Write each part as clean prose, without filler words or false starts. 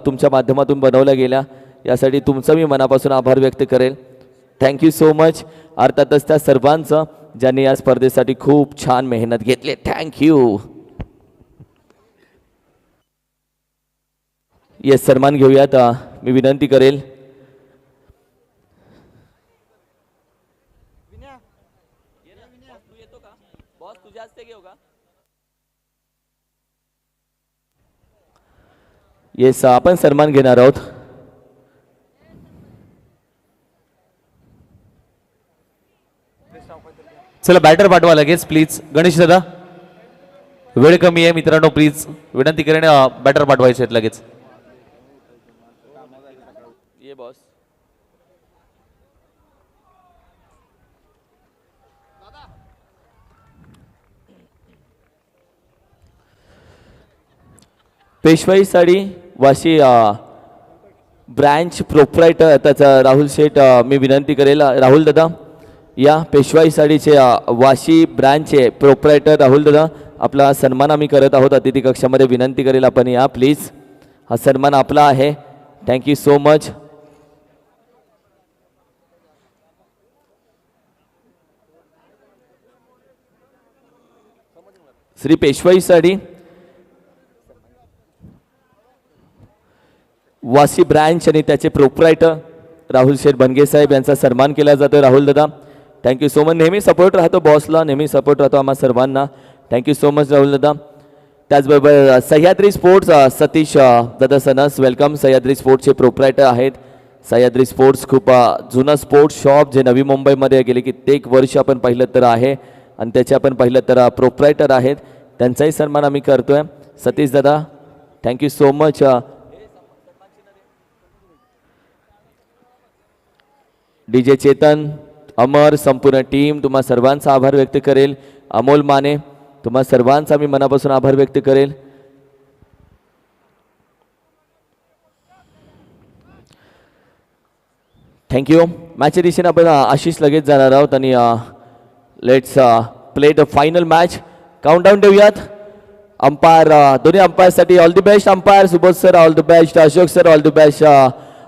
तुमच्या माध्यमातून बनवल्या गेल्या यासाठी तुमचं मी मनापासून आभार व्यक्त करेल. Thank you so much. अर्थातच त्या सर्वांचं ज्यांनी या स्पर्धेसाठी खूप छान मेहनत घेतली. थँक्यू. येस, सन्मान घेऊयात. मी विनंती करेल येस आपण सन्मान घेणार आहोत. चला बॅटर पाठवा लगेच प्लीज. गणेश दादा वेळ कमी आहे मित्रांनो, प्लीज विनंती करेन बॅटर पाठवायचे आहेत लगेच. ये बॉस. पेशवाई साडी वाशी ब्रँच प्रोप्रायटर त्याचा राहुल शेठ मी विनंती करेल. राहुल दादा या पेशवाई साडीचे वाशी ब्रँचचे प्रोप्रायटर राहुल दादा आपला सन्मान आम्ही करत आहोत अतिथी कक्षामध्ये. विनंती करेल आपण या प्लीज. हा सन्मान आपला आहे. Thank you so much. श्री पेशवाई साडी वाशी ब्रँच आणि त्याचे प्रोप्रायटर राहुल शेठ बनगे साहेब यांचा सन्मान केला जातो. राहुल दादा थँक्यू सो मच. नेहमी सपोर्ट राहतो बॉसला, नेहमी सपोर्ट राहतो आम्हा सर्वांना. थँक्यू सो मच राहुल दादा. त्याचबरोबर सह्याद्री स्पोर्ट्स सतीश दादा सनस वेलकम. सह्याद्री स्पोर्ट्सचे प्रोप्रायटर आहेत. सह्याद्री स्पोर्ट्स खूप जुनं स्पोर्ट्स शॉप जे नवी मुंबईमध्ये गेले कित्येक वर्ष आपण पाहिलं तर आहे आणि त्याचे आपण पाहिलं तर प्रोप्रायटर आहेत. त्यांचाही सन्मान आम्ही करतोय. सतीश दादा thank you so much. DJ Chetan, Amar, संपूर्ण टीम तुम्हा सर्वांचा आभार व्यक्त करेल. अमोल माने तुम्हा सर्वांचा मी मनापासून आभार व्यक्त करेल. थँक्यू. मॅचच्या दिशेने आपण आशिष लगेच जाणार आहोत आणि let's play the final match. Countdown देऊयात. अंपायर दोन्ही अंपायरसाठी all the best. Umpire Subodh sir all the best. Ashok sir all the best.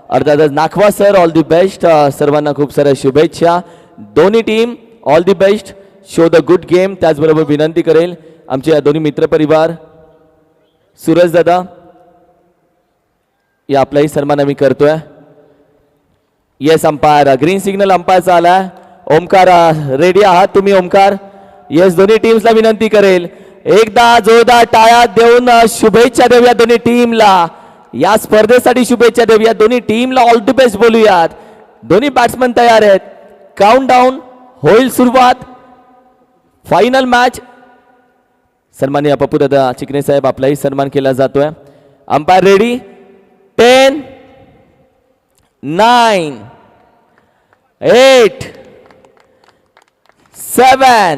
अर्थातच Nakhwa sir all the best. सर्वांना खूप साऱ्या शुभेच्छा. दोन्ही team all the best. Show the good game. त्याचबरोबर विनंती करेल आमचे दोन्ही मित्रपरिवार सूरज दादा या आपलाही सन्मान आम्ही करतोय. येस अंपायर ग्रीन सिग्नल अंपायरचा आला. ओमकार रेडी आहात तुम्ही ओमकार? येस दोन्ही टीम्सला विनंती करेल एकदा जोरदार टाळ्या देऊन शुभेच्छा देऊया दोन्ही टीमला. या स्पर्धेसाठी शुभेच्छा देऊया दोन्ही टीमला. ऑल द बेस्ट बोलूयात. दोन्ही बॅट्समन तयार आहेत. काउंटडाऊन होईल सुरुवात. Final match. सन्माननीय पप्पू दादा चिकणे साहेब आपलाही सन्मान केला जातोय. Umpire ready. 10 9 8 7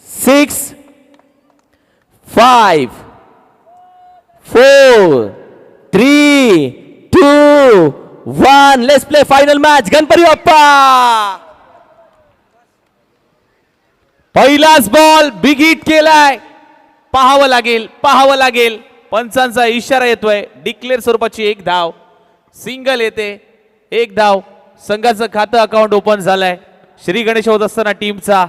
6 5 4 3 2 1 let's play final match. Ganpati Bappa. पहिलाच बॉल बिग हिट केलाय. पाहावं लागेल. पंचांचा इशारा येतोय. डिक्लेअर स्वरूपाची एक धाव. सिंगल येते. एक धाव. संघाचं खातं अकाउंट ओपन झालंय श्री गणेश होत असताना टीमचा.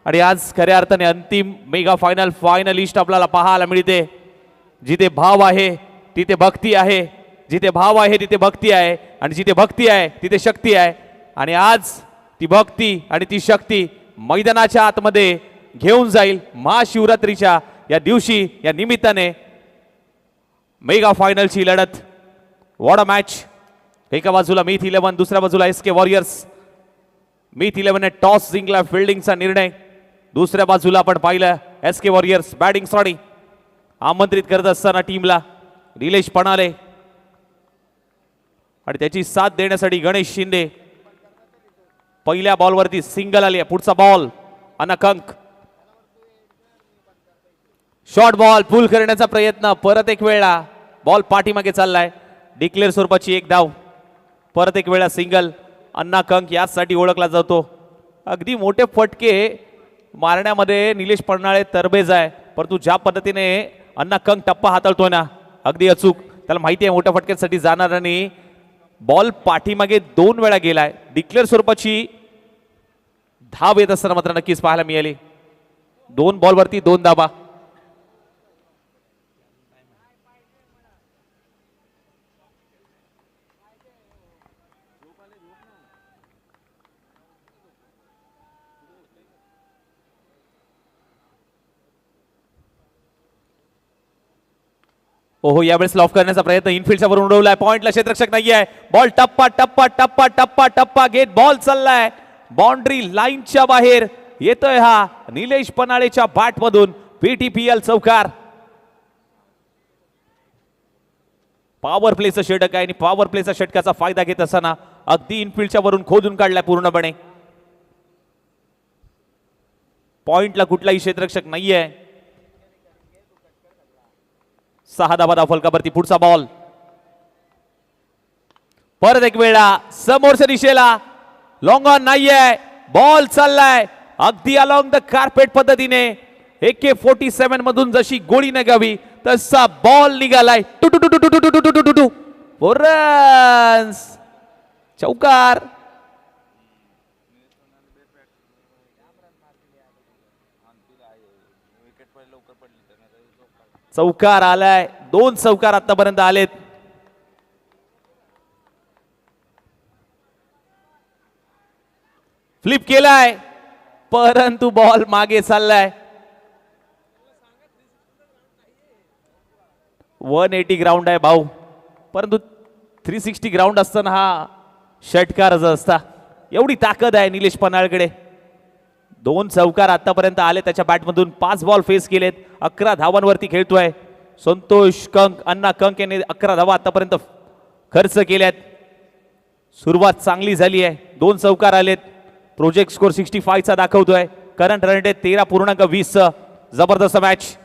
आणि आज खऱ्या अर्थाने अंतिम मेगा फायनलिस्ट आपल्याला पाहायला मिळते. जिथे भाव आहे तिथे भक्ती आहे. जिथे भाव आहे तिथे भक्ती आहे. आणि जिथे भक्ती आहे तिथे शक्ती आहे. आणि आज ती भक्ती आणि ती शक्ती मैदानाच्या आतमध्ये घेऊन जाईल महाशिवरात्रीच्या या दिवशी. या निमित्ताने मेगा फायनलची लढत. What a match. एका बाजूला मीथ 11 दुसऱ्या बाजूला SK वॉरियर्स. मीथ 11 ने टॉस जिंकला. फिल्डिंगचा निर्णय. दुसऱ्या बाजूला आपण पाहिलं SK वॉरियर्स बॅटिंग साठी आमंत्रित करत असताना टीमला निलेश पणाले आणि त्याची साथ देण्यासाठी गणेश शिंदे. पहिल्या बॉलवरती सिंगल आली. पुढचा बॉल अनकंक. शॉर्ट बॉल पुल करण्याचा प्रयत्न. परत एक वेळा बॉल पाठीमागे चाललाय. डिक्लेअर स्वरूपाची एक धाव. परत एक वेळा सिंगल. अन्ना कंक यासाठी ओळखला जातो. अगदी मोठे फटके मारण्यामध्ये निलेश पडणाळे तरबेज आहे. परंतु ज्या पद्धतीने अन्ना कंक टप्पा हाताळतोय ना अगदी अचूक. त्याला माहिती आहे मोठ्या फटक्यासाठी जाणार आणि बॉल पाठीमागे 2 वेळा गेलाय. डिक्लेअर स्वरूपाची धाव येत असताना मात्र नक्कीच पाहायला मिळाली. 2 बॉलवरती 2 धाबा. ओहो, यावेळेस लॉफ करण्याचा प्रयत्न इनफिल्डच्या वरून उडवलाय. पॉइंटला क्षेत्ररक्षक नाहीये. बॉल टप्पा टप्पा टप्पा टप्पा टप्पा घेत बॉल चाललाय बाउंड्री लाईनच्या बाहेर. येतोय हा निलेश पनाळेच्या बॅट मधून पीटीपीएल चौकार. पॉवर प्लेचं षटक आहे आणि पॉवर प्लेचा षटकाचा फायदा घेत असताना अगदी इनफिल्डच्या वरून खोदून काढलाय पूर्णपणे. पॉइंटला कुठलाही क्षेत्ररक्षक नाहीये. 6 धाबा धाव फलकावरती. पुढचा बॉल परत एक वेळा समोरच्या दिशेला. लॉंग ऑन नाहीये. बॉल चाललाय अगदी अलॉंग द कार्पेट पद्धतीने. AK-47 मधून जशी गोळी निघावी तसा बॉल निघालाय. Two two two two two two two two two two. 4 runs. चौकार. चौकार आलाय. 2 चौकार आतापर्यंत आलेत. फ्लिप केलाय परंतु बॉल मागे चाललाय. 180 ग्राउंड आहे भाऊ, परंतु 360 ग्राउंड असताना हा षटकारच असता. एवढी ताकद आहे निलेश पन्हाळकडे. 2 चौकार आतापर्यंत आले त्याच्या बॅटमधून. 5 बॉल फेस केलेत. 11 धावांवरती खेळतोय संतोष कंक. अण्णा कंक यांनी 11 धावा आतापर्यंत खर्च केल्यात. सुरुवात चांगली झाली आहे. 2 चौकार आलेत. प्रोजेक्ट स्कोर 65 चा दाखवतोय. Current run rate 13.20. जबरदस्त मॅच.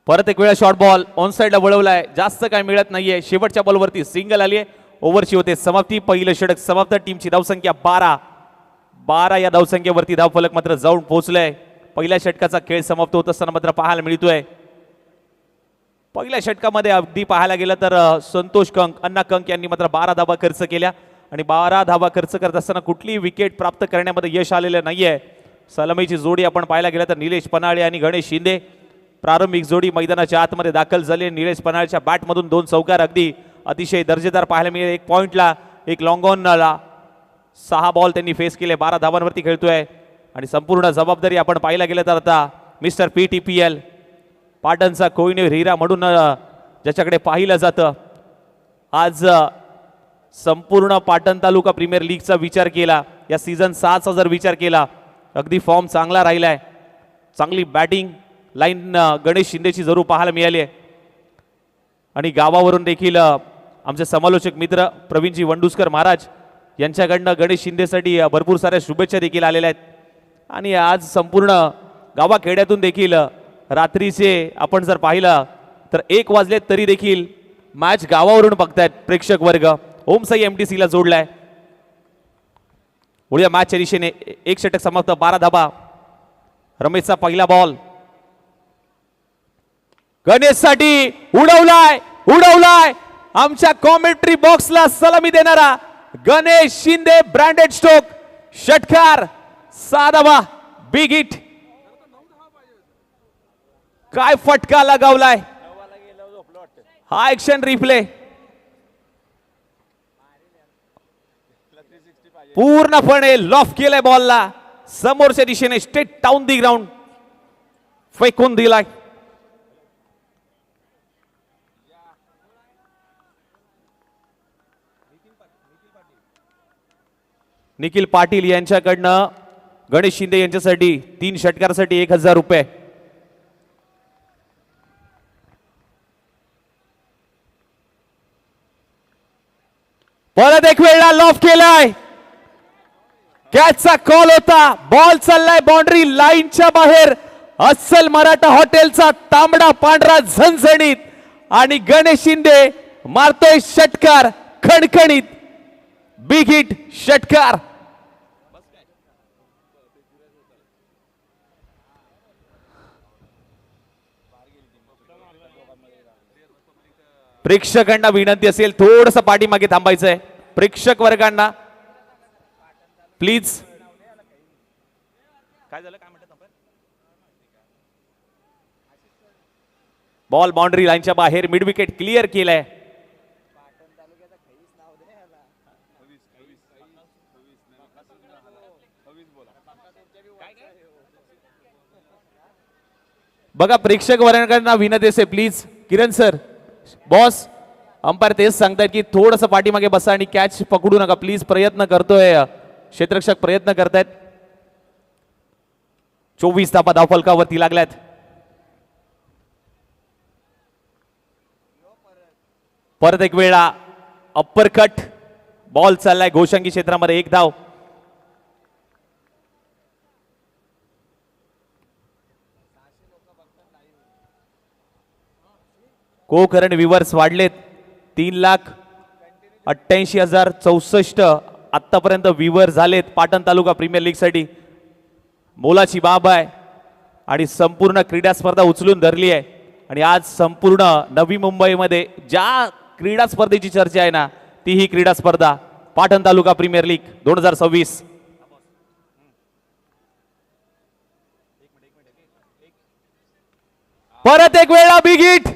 परत एक वेळा शॉर्ट बॉल ऑन साइडला वळवलाय. जास्त काय मिळत नाहीये. शेवटच्या बॉलवरती सिंगल आली आहे. ओव्हरची होते समाप्ती. पहिलं षटक समाप्त. टीमची धावसंख्या 12 या धावसंख्येवरती धावफलक मात्र जाऊन पोहोचलंय. पहिल्या षटकाचा खेळ समाप्त होत असताना मात्र पाहायला मिळतोय. पहिल्या षटकामध्ये अगदी पाहायला गेलं तर संतोष कंक, अण्णा कंक यांनी मात्र 12 धावा खर्च केल्या आणि 12 धावा खर्च करत असताना कुठलीही विकेट प्राप्त करण्यामध्ये यश आलेलं नाहीये. सलामीची जोडी आपण पाहायला गेलं तर निलेश पन्हाळे आणि गणेश शिंदे. प्रारंभिक जोडी मैदानाच्या आतमध्ये दाखल झाली. निलेश पन्हाळच्या बॅटमधून 2 चौकार अगदी अतिशय दर्जेदार पाहायला मिळेल. 1 पॉइंटला 1 लॉंग ऑनला. 6 बॉल त्यांनी फेस केले. 12 धावांवरती खेळतोय आणि संपूर्ण जबाबदारी आपण पाहायला गेलं तर आता मिस्टर पीटीपीएल पाटणचा कोहिनूर हिरा म्हणून ज्याच्याकडे पाहिलं जातं. आज संपूर्ण पाटण तालुका प्रीमियर लीगचा विचार केला, या सीझन 6चा जर विचार केला, अगदी फॉर्म चांगला राहिलाय. चांगली बॅटिंग लाईन गणेश शिंदेची जरूर पाहायला मिळाली आहे आणि गावावरून देखील आमचे समालोचक मित्र प्रवीणजी वंडुस्कर महाराज यांच्याकडनं गणेश शिंदेसाठी भरपूर साऱ्या शुभेच्छा देखील आलेल्या आहेत. आणि आज संपूर्ण गावाखेड्यातून देखील रात्रीचे आपण जर पाहिलं तर 1 वाजलेत तरी देखील मॅच गावावरून बघतायत प्रेक्षक वर्ग. ओमसाई MTC ला जोडलाय. उद्या मॅचच्या दिशेने 1 षटक समाप्त. 12 धाबा. रमेशचा पहिला बॉल गणेशसाठी उडवलाय. आमच्या कॉमेंट्री बॉक्सला सलामी देणारा गणेश शिंदे. Branded stroke. षटकार. 6 धाबा. Big hit. काय फटका लगावलाय. हा ऍक्शन रिप्ले पूर्णपणे लॉफ केलाय बॉलला. समोरच्या दिशेने स्ट्रेट टाउन दी ग्राउंड फेकून दिलाय. निखिल पाटील यांच्याकडनं गणेश शिंदे यांच्यासाठी 3 षटकारासाठी 1000 रुपये. परत एक वेळा लॉफ केलाय. कॅचचा कॉल होता. बॉल चाललाय बाउंड्री लाईनच्या बाहेर. अस्सल मराठा हॉटेलचा तांबडा पांढरा झणझणीत आणि गणेश शिंदे मारतोय षटकार खणखणीत. बिग हिट षटकार. प्रेक्षकांना विनंती असेल थोडस पाठीमागे थांबायचंय. प्रेक्षक वर्गांना प्लीज. काय झालं, काय म्हणतात? बॉल बाउंड्री लाईनच्या बाहेर, मिड विकेट क्लिअर केलाय. बघा प्रेक्षक वर्गांना विनंती असेल please. Kiran sir, boss, umpire तेच सांगतायत की थोडंसं पाठीमागे बसा आणि कॅच पकडू नका प्लीज. प्रयत्न करतोय क्षेत्ररक्षक, प्रयत्न करतायत. 24 धावा धावफलकावरती लागल्यात. परत एक वेळा अप्पर कट बॉल चाललाय घोषंगी क्षेत्रामध्ये. 1 धाव. कोकर्ण विवर्स वाढलेत 3,88,064 आतापर्यंत विवर झालेत पाटण तालुका प्रीमियर लीग साठी. मोलाची बाब आहे आणि संपूर्ण क्रीडा स्पर्धा उचलून धरली आहे. आणि आज संपूर्ण नवी मुंबईमध्ये ज्या क्रीडा स्पर्धेची चर्चा आहे ना, ती ही क्रीडा स्पर्धा पाटण तालुका प्रीमियर लीग 2026. परत एक वेळा बिग हिट.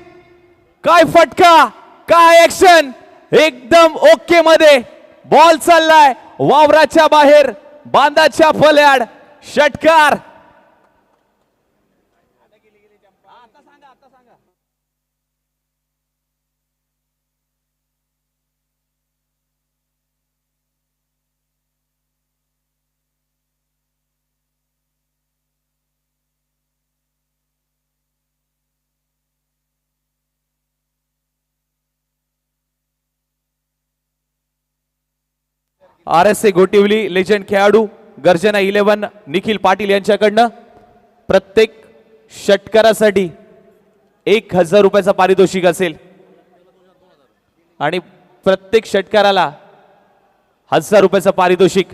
काय फटका, काय ऍक्शन, एकदम ओके मध्ये बॉल चाललाय वावराच्या बाहेर, बांधाच्या फल्याड. षटकार. RSA गोटिवली लेजंड खेळाडू गर्जना 11 निखिल पाटील यांच्याकडनं प्रत्येक षटकारासाठी 1,000 रुपयाचा पारितोषिक असेल आणि प्रत्येक षटकाराला 1,000 रुपयाचा पारितोषिक.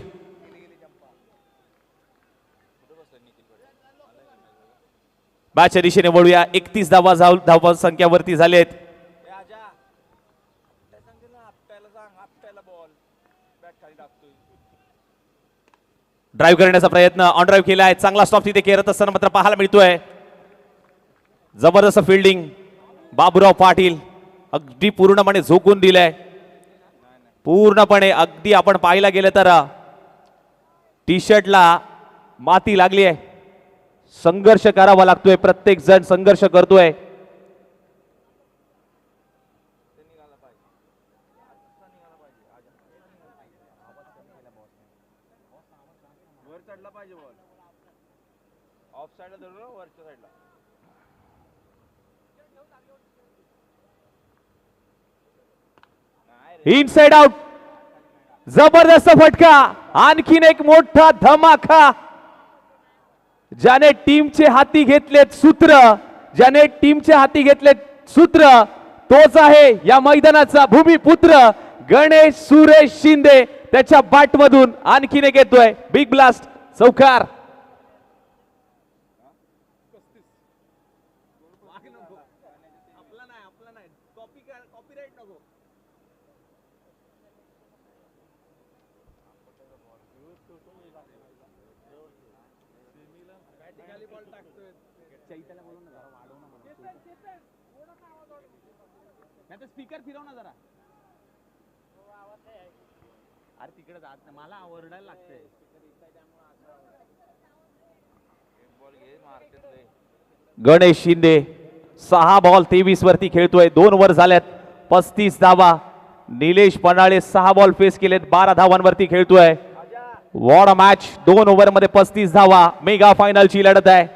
मॅचच्या दिशेने वळूया. 31 धावा संख्यावरती झाले आहेत. ड्राईव्ह करण्याचा प्रयत्न, ऑन ड्राईव्ह केलाय. चांगला स्टॉप तिथे करत असताना मात्र पाहायला मिळतोय. जबरदस्त फिल्डिंग बाबूराव पाटील, अगदी पूर्णपणे झोकून दिलंय. पूर्णपणे अगदी आपण पाहायला गेलं तर टी शर्टला माती लागली आहे. संघर्ष करावा लागतोय, प्रत्येक जण संघर्ष करतोय. Inside out. जबरदस्त फटका, आणखीन एक मोठा धमाका. ज्याने टीमचे हाती घेतलेत सूत्र, ज्याने टीमचे हाती घेतलेत सूत्र, तोच आहे या मैदानाचा भूमिपुत्र गणेश सुरेश शिंदे. त्याच्या बॅट मधून आणखीन एक येतोय बिग ब्लास्ट चौकार. स्पीकर फिरव ना जरा. अरे तिकडे जात नाही, मला ओरडायला लागतंय. गणेश शिंदे 6 बॉल 23 वरती खेळतोय. 2 ओव्हर झाल्यात, 35 धावा. निलेश पनाळे 6 बॉल फेस केलेत, 12 धावांवरती खेळतोय. What a match. 2 ओव्हर मध्ये 35 धावा. मेगा फायनलची लढत आहे.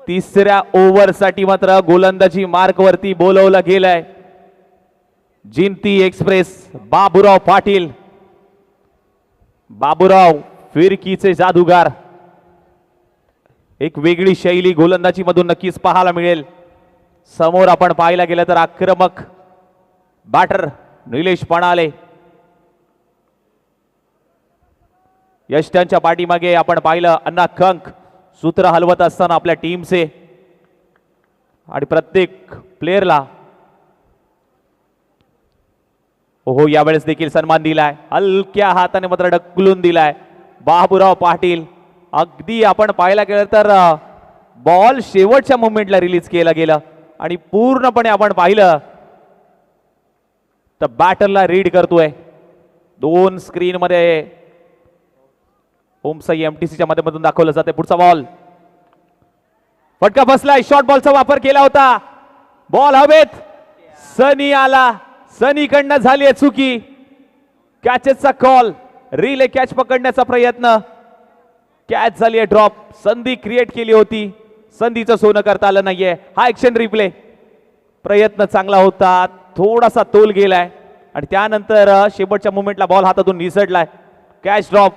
तिसऱ्या ओव्हर साठी मात्र गोलंदाजी मार्क वरती बोलवलं गेलंय. जिंती एक्सप्रेस बाबूराव पाटील. बाबूराव फिरकीचे जादूगार. एक वेगळी शैली गोलंदाजी मधून नक्कीच पाहायला मिळेल. समोर आपण पाहायला गेलं तर आक्रमक बॅटर निलेश पणाले. यष्ट्यांच्या पाठीमागे आपण पाहिलं अण्णा कंक सूत्र हलवत असताना आपल्या टीमचे आणि प्रत्येक प्लेअरला हो यावेळेस देखील सन्मान दिलाय, हलक्या हाताने मात्र ढकलून दिलाय बाबूराव पाटील. अगदी आपण पाहायला गेलं तर बॉल शेवटच्या मोमेंटला रिलीज केला गेला आणि पूर्णपणे आपण पाहिलं तर बॅटरला रीड करतोय. दोन स्क्रीन मध्ये ओमसाई एमटीसीच्या माध्यमातून दाखवलं जाते. पुढचा बॉल फटका बसलाय, शॉर्ट बॉलचा वापर केला होता, बॉल हवेत, सनी आला, सनीकडनं झाली आहे चुकी. कॅचेसचा कॉल, रिले कॅच पकडण्याचा प्रयत्न, कॅच झाली आहे ड्रॉप. संधी क्रिएट केली होती, संधीचं सोनं करता आलं नाहीये. हा ऍक्शन रिप्ले, प्रयत्न चांगला होता, थोडासा तोल गेलाय आणि त्यानंतर शेवटच्या मोमेंटला बॉल हातातून निसटलाय. Catch drop,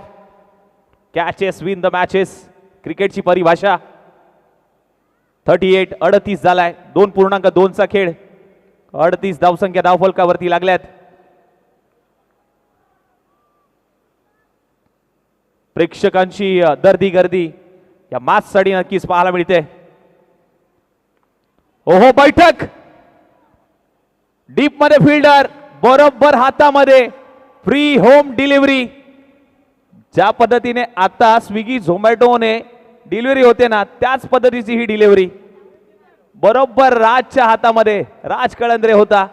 catches win the matches, क्रिकेटची परिभाषा. 38 झालाय, 2.2चा खेळ, 38 धावसंख्या धावफलकावरती लागल्यात. प्रेक्षकांची दर्दी गर्दी या मॅच साठी नक्कीच पाहायला मिळते. ओहो बैठक, डीप मध्ये फिल्डर, बरोबर हातामध्ये, फ्री होम डिलिव्हरी. ज्या पद्धतीने आता स्विगी झोमॅटोने डिलिव्हरी होते ना, त्याच पद्धतीची ही डिलिव्हरी. बरोबर राजच्या हातामध्ये, राज कळंद्रे होता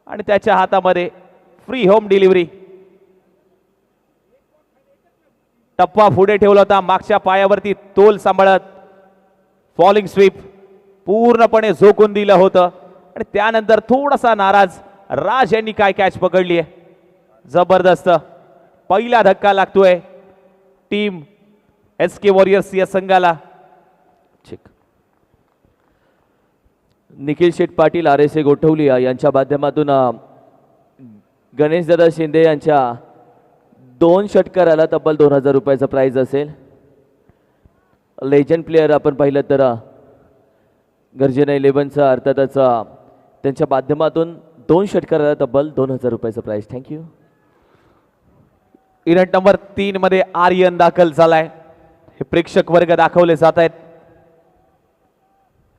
आणि त्याच्या हातामध्ये फ्री होम डिलिव्हरी. टप्पा पुढे ठेवला होता, मागच्या पायावरती तोल सांभाळत फॉलिंग स्वीप पूर्णपणे झोकून दिलं होतं आणि त्यानंतर थोडासा नाराज राज यांनी काय कॅच पकडली आहे. जबरदस्त पहिला धक्का लागतोय टीम SK वॉरियर्स या संघाला. निखिल शेठ पाटील RSA गोठवली यांच्या माध्यमातून गणेशदादा शिंदे यांच्या 2 षटकाराला तब्बल 2000 रुपयाचा प्राइज असेल. लेजंड प्लेअर आपण पाहिलं तर गर्जना 11चा अर्थातच त्यांच्या माध्यमातून 2 षटकाराला तब्बल 2000 रुपयाचा प्राइज. थँक्यू. इव्हेंट नंबर 3 मध्ये आर्यन दाखल झालाय. हे प्रेक्षक वर्ग दाखवले जात आहेत.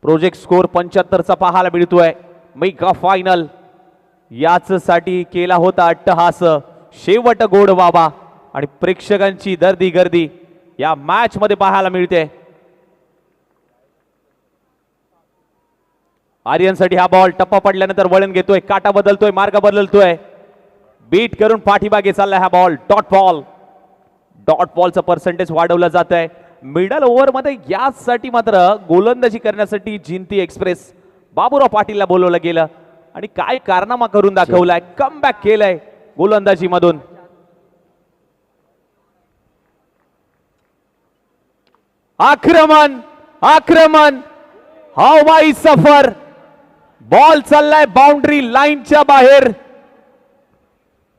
प्रोजेक्ट स्कोर 75चा पाहायला मिळतोय. मेगा फायनल याच साठी केला होता अट्टहास, शेवट गोड बाबा आणि प्रेक्षकांची दर्दी गर्दी या मॅच मध्ये पाहायला मिळते. आर्यनसाठी हा बॉल टप्पा पडल्यानंतर वळण घेतोय, काटा बदलतोय, मार्ग बदलतोय, बीट करून पाठीमागे चाललाय हा बॉल. डॉट बॉल, डॉट बॉलचं पर्सेंटेज वाढवलं जात आहे. मिडल ओव्हर मध्ये यासाठी मात्र गोलंदाजी करण्यासाठी जिंती एक्सप्रेस बाबूराव पाटीलला बोलवलं गेलं आणि काय कारनामा करून दाखवलाय, कमबॅक केलंय गोलंदाजी मधून. आक्रमण, आक्रमण, हवाई सफर, बॉल चाललाय बाउंड्री लाईनच्या बाहेर.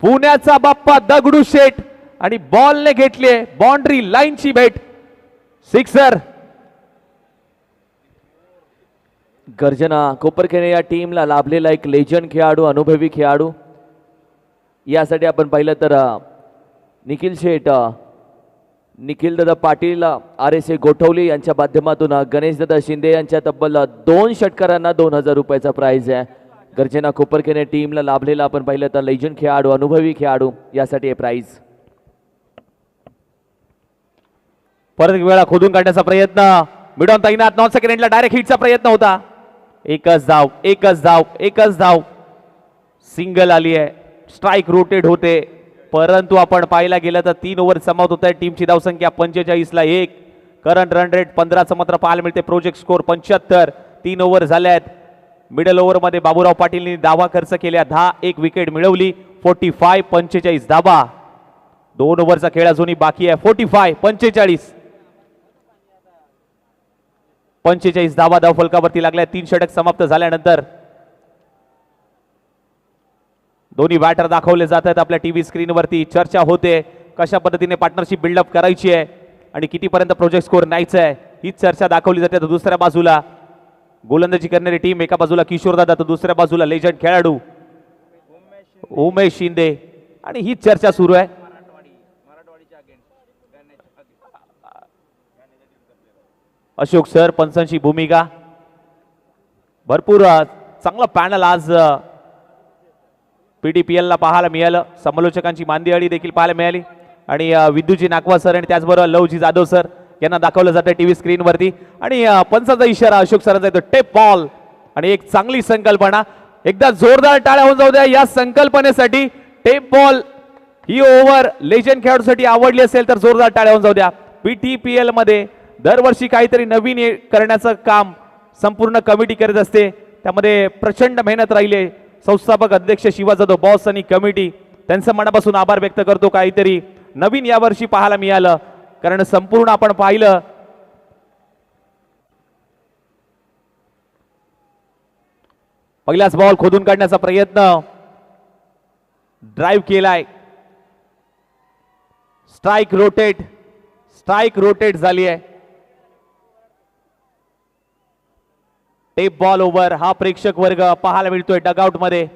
पुण्याचा बाप्पा दगडू शेठ आणि बॉलने घेतली बाउंड्री लाईनची भेट. सिक्सर. गर्जना कोपरखेने या टीमला लाभलेला एक लेजंड खेळाडू, अनुभवी खेळाडू. यासाठी आपण पाहिलं तर निखिल शेठ, निखिलदादा पाटील RSA गोठवली यांच्या माध्यमातून गणेशदादा शिंदे यांच्या तब्बल 2 षटकारांना 2000 रुपयाचा प्राइज आहे. गर्जना कोपरखेने टीमला लाभलेला आपण पाहिलं तर लेजंड खेळाडू, अनुभवी खेळाडू, यासाठी हे प्राइज. परत एक वेळा खोदून काढण्याचा प्रयत्न, मिडॉन तैनात, नॉन सेकंड एंडला डायरेक्ट हिटचा प्रयत्न होता. एकच धाव, एकच धाव, एकच धाव, सिंगल आली आहे. स्ट्राइक रोटेट होते, परंतु आपण पाहायला गेलं तर 3 ओव्हर समाप्त होत आहे. टीमची धावसंख्या 45ला 1, करंट रन रेट 15चं मात्र पाहायला मिळते. प्रोजेक्ट स्कोर 75, 3 ओव्हर झाले आहेत. मिडल ओव्हर मध्ये बाबूराव पाटीलनी धावा खर्च केल्या, 10, 1 विकेट मिळवली. 45, 45 धावा. 2 ओव्हरचा खेळ अजूनही बाकी आहे. 45, 45, 45 धावा धावफलकावरती लागल्या. 3 षटक समाप्त झाल्यानंतर दोन्ही बॅटर दाखवले जात आहेत आपल्या टीव्ही स्क्रीनवरती. चर्चा होते कशा पद्धतीने पार्टनरशिप बिल्डअप करायची आहे आणि कितीपर्यंत प्रोजेक्ट स्कोर न्यायचा आहे, ही चर्चा दाखवली जाते. तर दुसऱ्या बाजूला गोलंदाजी करणारी टीम, एका बाजूला किशोरदादा तर दुसऱ्या बाजूला लेजंड खेळाडू उमेश शिंदे, आणि ही चर्चा सुरू आहे. अशोक सर पंचांची भूमिका भरपूर चांगला पॅनल आज PTPL ला पाहायला मिळालं. समालोचकांची मांदियाळी देखील पाहायला मिळाली आणि विद्युजी नागवा सर आणि त्याचबरोबर लवजी जाधव सर यांना दाखवलं जातं टीव्ही स्क्रीनवरती आणि पंचाचा इशारा अशोक सरांचा येतो टेप बॉल आणि एक चांगली संकल्पना. एकदा जोरदार टाळ्या होऊन जाऊ द्या या संकल्पनेसाठी. टेप बॉल ही ओव्हर लेजंड खेळाडूसाठी आवडली असेल तर जोरदार टाळ्या होऊन जाऊ द्या. PTPL मध्ये दरवर्षी काहीतरी नवीन करण्याचं काम संपूर्ण कमिटी करत असते. त्यामध्ये प्रचंड मेहनत राहिली. संस्थापक अध्यक्ष शिवा जाधव बॉस आणि कमिटी त्यांचं मनापासून आभार व्यक्त करतो. काहीतरी नवीन यावर्षी पाहायला मिळालं कारण संपूर्ण आपण पाहिलं पहिलाच बॉल खोदून काढण्याचा प्रयत्न ड्राइव्ह केलाय. स्ट्राइक रोटेट झाली आहे. टेप बॉल ओव्हर हा प्रेक्षक वर्ग पाहायला मिळतोय डगआउट मध्ये.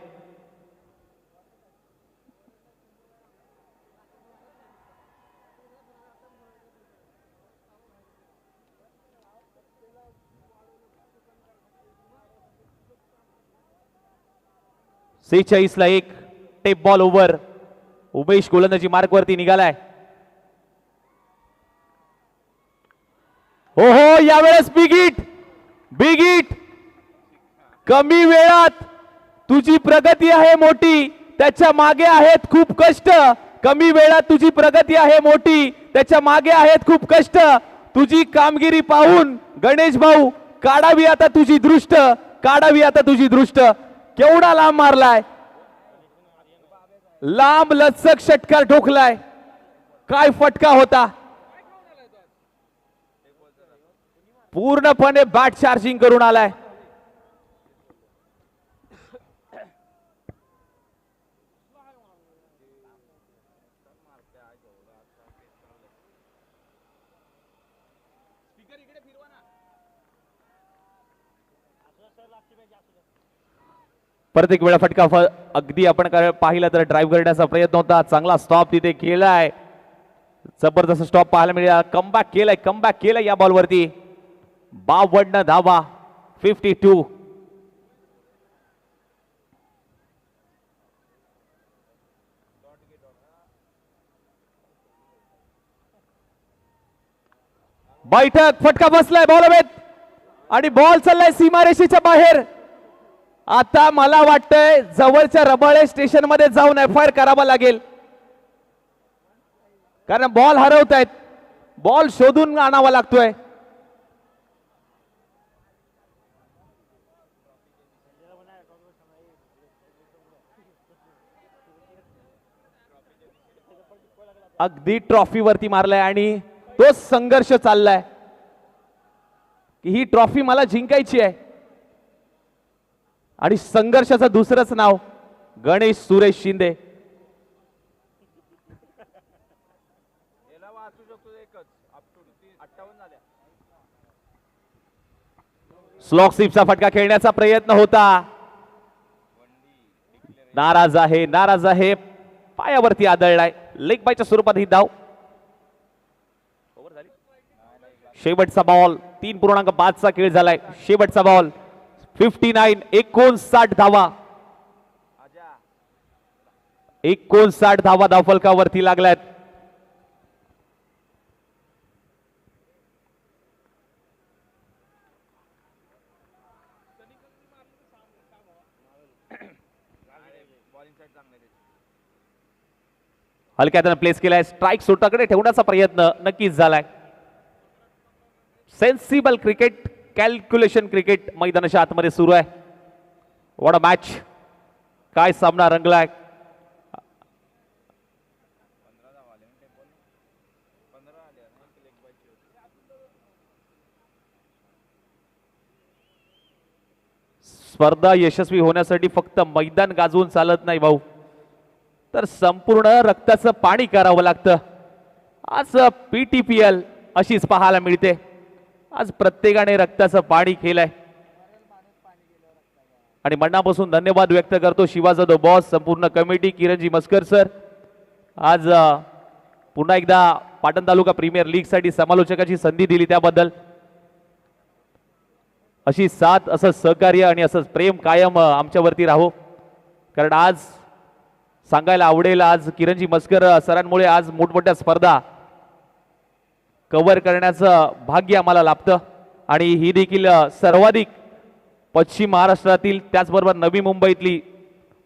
ला 1 टेप बॉल ओव्हर. उमेश गोलंदाजी मार्क वरती निघालाय. हो हो यावेळेस बिग हिट कमी वेळात तुझी प्रगती आहे मोठी त्याच्या मागे आहेत खूप कष्ट. कमी वेळात तुझी प्रगती आहे मोठी त्याच्या मागे आहेत खूप कष्ट. तुझी कामगिरी पाहून गणेश भाऊ काढावी आता तुझी दृष्ट. केवढा लांब मारलाय. लांब लचक षटकार ठोकलाय. काय फटका होता. पूर्णपणे बॅट चार्जिंग करून आलाय. परत एक वेळा फटका अगदी आपण पाहिलं तर ड्राइव्ह करण्याचा प्रयत्न होता. चांगला स्टॉप तिथे केलाय. जबरदस्त स्टॉप पाहायला मिळाला. कमबॅक केलाय या बॉलवरती. 52 धावा 52. बैठक फटका बसलाय बॉल हवेत आणि बॉल चाललाय सीमारेषेच्या बाहेर. आता मला वाटतंय जवळच्या रबाळे स्टेशन मध्ये जाऊन एफआयआर करावा लागेल कारण बॉल हरवतायत. बॉल शोधून आणावा लागतोय. अगदी ट्रॉफीवरती मारलाय आणि तो संघर्ष चाललाय की ही ट्रॉफी मला जिंकायची आहे आणि संघर्षाचं दुसरंच नाव गणेश सुरेश शिंदे. स्लॉक स्लिपचा फटका खेळण्याचा प्रयत्न होता. नाराज आहे. पायावरती आदळलाय. लेग बायच्या स्वरूपात ही धाव. शेवटचा बॉल 3.5चा खेळ झालाय. शेवटचा बॉल 59 59 धावा 59 धावा धावफलकावरती लागल्यात. हलक्या त्यानं प्लेस केलाय. स्ट्राइक सोटाकडे ठेवण्याचा प्रयत्न नक्कीच झालाय. सेन्सिबल क्रिकेट कॅल्क्युलेशन क्रिकेट मैदानाच्या आतमध्ये सुरू आहे. What a match. काय सामना रंगलाय. स्पर्धा यशस्वी होण्यासाठी फक्त मैदान गाजवून चालत नाही भाऊ तर संपूर्ण रक्ताचं पाणी करावं लागतं. आज PTPL अशीच पाहायला मिळते. आज प्रत्येकाने रक्ताचं पाणी केलंय आणि मनापासून धन्यवाद व्यक्त करतो शिवा जाधव बॉस, संपूर्ण कमिटी, किरणजी मस्कर सर. आज पुन्हा एकदा पाटण तालुका प्रीमियर लीग साठी समालोचकाची संधी दिली त्याबद्दल. अशी साथ, असं सहकार्य आणि असं प्रेम कायम आमच्यावरती राहो. कारण आज सांगायला आवडेल, आज किरणजी मस्कर सरांमुळे आज मोठमोठ्या स्पर्धा कव्हर करण्याचं भाग्य आम्हाला लाभतं. आणि ही देखील सर्वाधिक पश्चिम महाराष्ट्रातील त्याचबरोबर नवी मुंबईतली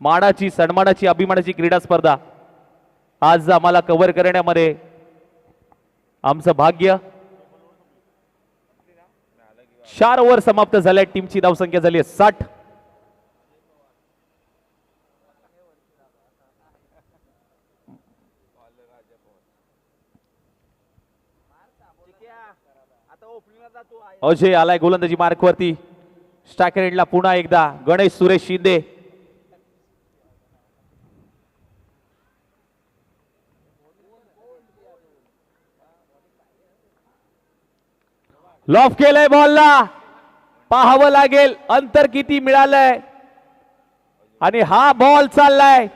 मानाची, सन्मानाची, अभिमानाची क्रीडा स्पर्धा आज आम्हाला कव्हर करण्यामध्ये आमचं भाग्य. 4 ओव्हर समाप्त झाल्या. टीमची धावसंख्या झाली आहे 60. अजय आलाय गोलंदाजी मार्कवरती. स्ट्रायकर एंडला पुन्हा एकदा गणेश सुरेश शिंदे. लॉफ केलंय बॉलला. पाहावं लागेल अंतर किती मिळालंय. आणि हा बॉल चाललाय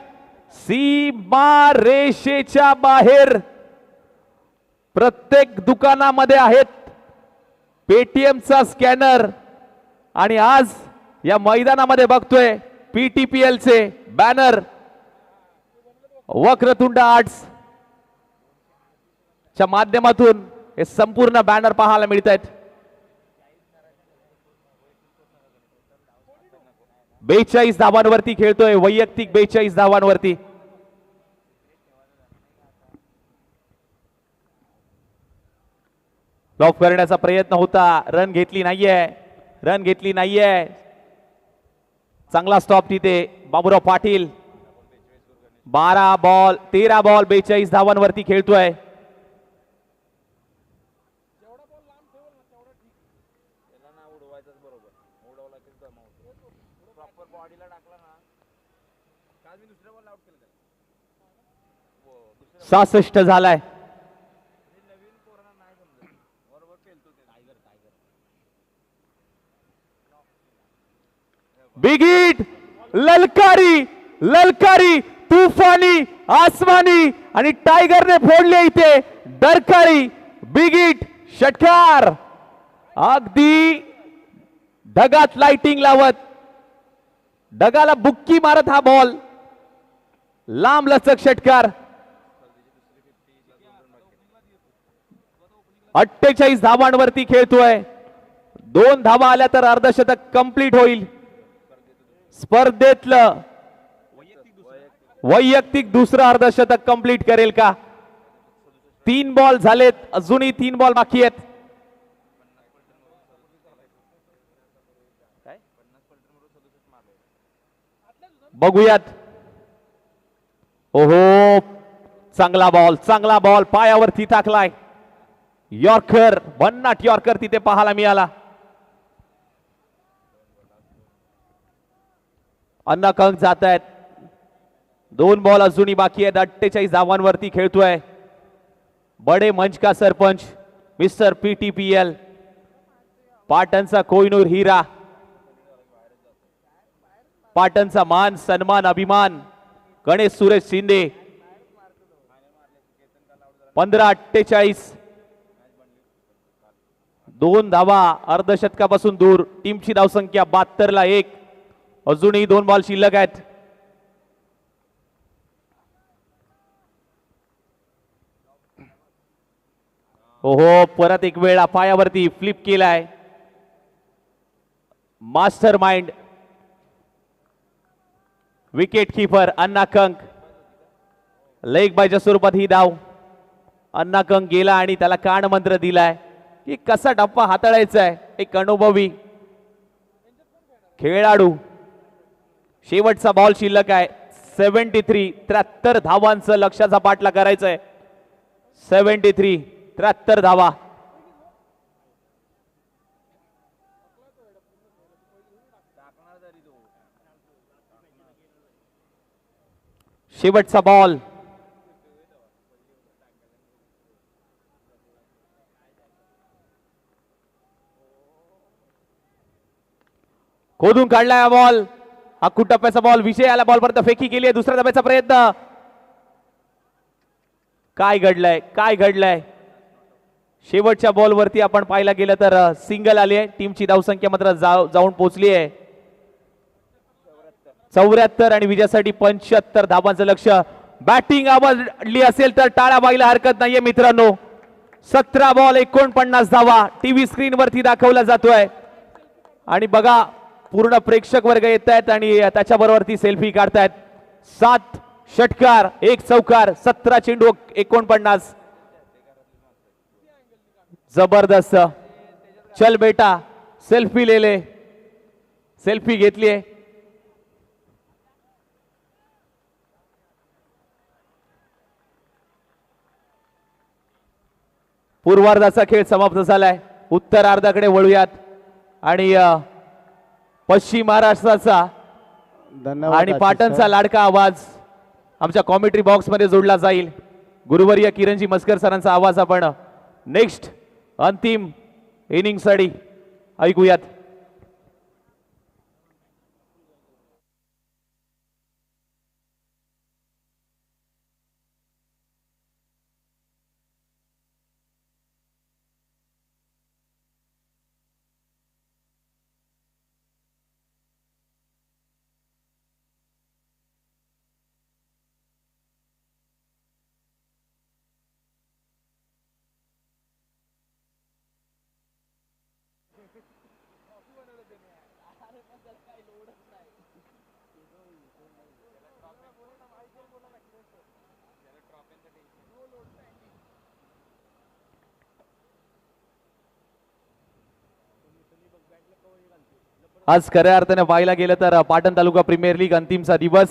सीमा रेषेच्या बाहेर. प्रत्येक दुकानामध्ये आहेत पेटीएमचा स्कॅनर. आणि आज या मैदानामध्ये बघतोय PTPL चे बॅनर. वक्रतुंड आर्ट्स च्या माध्यमातून हे संपूर्ण बॅनर पाहायला मिळत आहेत. 42 धावांवरती खेळतोय, वैयक्तिक 42 धावांवरती. लॉफ करण्याचा प्रयत्न होता, रन घेतली नाहीये. चांगला स्टॉप तिथे बाबूराव पाटील. 13 बॉल 42 धावांवरती खेळतोय. सासष्ट झालाय. बिग हिट, ललकारी, तुफानी, आसमानी आणि टायगरने फोडले इथे डरकाळी. बिग हिट, षटकार. अगदी ढगात लाइटिंग लावत, ढगाला बुक्की मारत हा बॉल. लांब लचक षटकार. 48 धावांवरती खेळतोय. 2 धावा आल्या तर अर्धशतक कंप्लीट होईल. स्पर्धेतलं वैयक्तिक दुसरं अर्धशतक कंप्लीट करेल का? 3 बॉल झालेत, अजूनही 3 बॉल बाकी आहेत. बघूयात. ओहो, चांगला बॉल पायावरती टाकलाय. यॉर्कर, भन्नाट यॉर्कर तिथे पाहायला मिळाला. अन्ना कंक जात आहेत. 2 बॉल अजूनही बाकी आहेत. 48 धावांवरती खेळतोय. बडे मंच का सरपंच मिस्टर PTPL, पाटणचा कोहिनूर हिरा, पाटणचा मान सन्मान अभिमान गणेश सुरेश शिंदे. 15-48. 2 धावा अर्धशतकापासून दूर. टीमची धावसंख्या 72 ला 1. अजूनही 2 बॉल शिल्लक आहेत. ओहो, परत एक वेळा पायावरती फ्लिप केलाय. मास्टर माइंड विकेट कीपर अन्ना कंक. लेग बायच्या स्वरूपात ही धाव. अन्ना कंक गेला आणि त्याला कान मंत्र दिलाय की कसा टप्पा हाताळायचा आहे. एक अनुभवी खेळाडू. शेवटचा बॉल शिल्लक आहे. 73 धावांचं लक्ष्याचा पाठला करायचा आहे. 73 धावा. शेवटचा बॉल. खोदून काढलाय हा बॉल. हा टप्प्याचा बॉल. विषय आला बॉल पर्यंत फेकी केली आहे. दुसऱ्या धाब्याचा प्रयत्न. काय घडलंय, काय घडलंय? शेवटच्या बॉलवरती आपण पाहायला गेलं तर सिंगल आली आहे. टीमची धावसंख्या मात्र जाऊन पोहोचली आहे 74 आणि विजयासाठी 75 धावांचं लक्ष. बॅटिंग आवडली असेल तर टाळ्या बाईला हरकत नाहीये मित्रांनो. 17 बॉल 49 धावा टीव्ही स्क्रीन वरती दाखवला जातोय. आणि बघा पूर्ण प्रेक्षक वर्ग येत आहेत आणि त्याच्याबरोबर ती सेल्फी काढतायत. 7 षटकार 1 चौकार 17 चेंडू 49. जबरदस्त. चल बेटा सेल्फी ले. सेल्फी घेतलीये. पूर्वार्धाचा खेळ समाप्त झालाय. उत्तरार्धाकडे वळूयात आणि पश्चिम महाराष्ट्राचा आणि पाटणचा लाडका आवाज आमच्या कॉमेंट्री बॉक्स मध्ये जोडला जाईल. गुरुवर्य किरणजी मस्कर सरांचा आवाज आपण नेक्स्ट अंतिम इनिंग साठी ऐकूयात. आज खऱ्या अर्थाने पाहायला गेलं तर पाटण तालुका प्रीमियर लीग अंतिमचा दिवस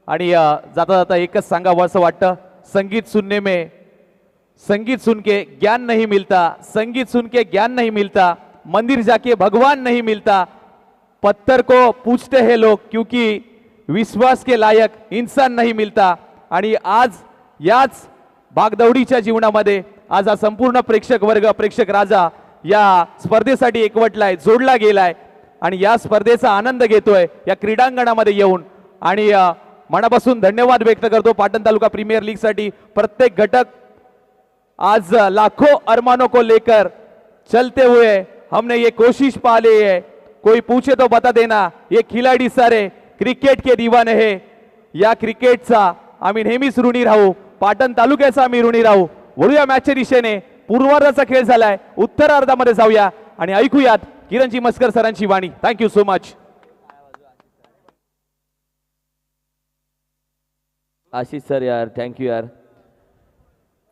आणि जाता जाता एकच सांगावं असं वाटतं. संगीत सुनने में संगीत सुन के ज्ञान नहीं मिलता, संगीत सुन के ज्ञान नहीं मिलता, मंदिर जाके भगवान नहीं मिलता, पत्थर को पूछते हैं लोग क्योंकि विश्वास के लायक इंसान नहीं मिलता. आणि आज याच भागदौडीच्या जीवनामध्ये आज हा संपूर्ण प्रेक्षक वर्ग प्रेक्षक राजा या स्पर्धेसाठी एकवटलाय, जोडला गेलाय आणि या स्पर्धेचा आनंद घेतोय या क्रीडांगणामध्ये येऊन. आणि मनापासून धन्यवाद व्यक्त करतो पाटण तालुका प्रीमियर लीग साठी. प्रत्येक घटक आज लाखों अरमानों को लेकर चलते हुए हमने ये कोशिश पाली है. कोई पूछे तो बता देना ये खिलाडी सारे क्रिकेट के दीवाने है. या क्रिकेटचा आम्ही नेहमीच ऋणी राहू, पाटण तालुक्याचा आम्ही ऋणी राहू. वळूया मॅचच्या दिशेने. पूर्वार्धाचा खेळ झालाय, उत्तरार्धामध्ये जाऊया आणि ऐकूयात किरणजी मस्कर सरांची वाणी. Thank you so much. Ashish sir यार, थँक्यू यार,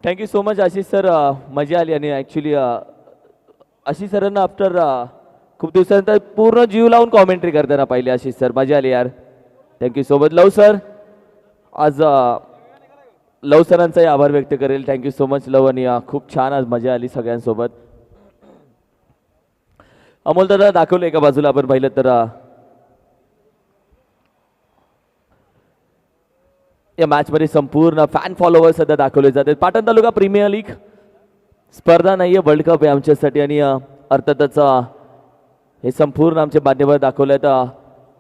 thank you so much Ashish sir. मजा आली आणि ॲक्च्युली आशिष सरांना आफ्टर खूप दिवसानंतर पूर्ण जीव लावून कॉमेंट्री करताना पाहिले आशिष सर. मजा आली यार, थँक्यू सो मच. लव सर, आज लव सरांचाही आभार व्यक्त करेल. थँक्यू सो मच लव. आणि खूप छान आज मजा आली सगळ्यांसोबत. अमोल दादा दाखवलं एका बाजूला आपण पाहिलं तर या मॅचमध्ये संपूर्ण फॅन फॉलोअर्स सध्या दाखवले जातात. पाटण तालुका प्रीमियर लीग स्पर्धा नाहीये, वर्ल्ड कप आहे आमच्यासाठी. आणि अर्थातच हे संपूर्ण आमचे मान्यवर दाखवले आहेत.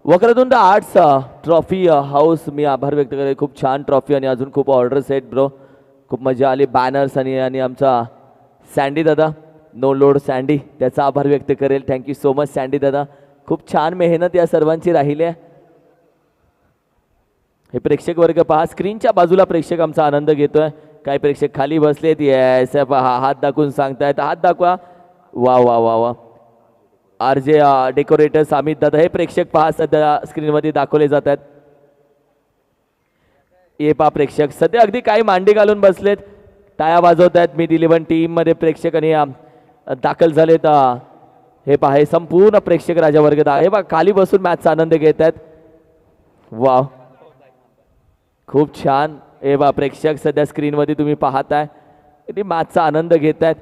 वक्रतुंड आर्ट्स ट्रॉफी हाऊस, मी आभार व्यक्त करेल. खूप छान ट्रॉफी आणि अजून खूप ऑर्डर्स आहेत ब्रो. खूप मजा आली. बॅनर्स आणि आमचा सँडी दादा, नो लोड सँडी, त्याचा आभार व्यक्त करेल. थँक्यू सो मच सँडी दादा. खूप छान मेहनत या सर्वांची राहिली आहे. हे प्रेक्षक वर्ग पहा, स्क्रीनच्या बाजूला प्रेक्षक आमचा आनंद घेतोय. काही प्रेक्षक खाली बसलेत. येस पहा, हात दाखवून सांगतायत, हात दाखवा. वा वा वा वा. आर जे डेकोरेटर्स अमित दादा, हे प्रेक्षक पहा सध्या स्क्रीनमध्ये दाखवले जात आहेत. हे पहा प्रेक्षक सध्या अगदी काही मांडी घालून बसलेत, टाळ्या वाजवत आहेत. मी 11 टीम मध्ये प्रेक्षक आणि दाखल झालेत. हे पहा, हे संपूर्ण प्रेक्षक राजा वर्ग हे पहा खाली बसून मॅचचा आनंद घेत आहेत. वाव, खूप छान. हे बा प्रेक्षक सध्या स्क्रीनमध्ये तुम्ही पाहताय, किती मॅचचा आनंद घेत आहेत.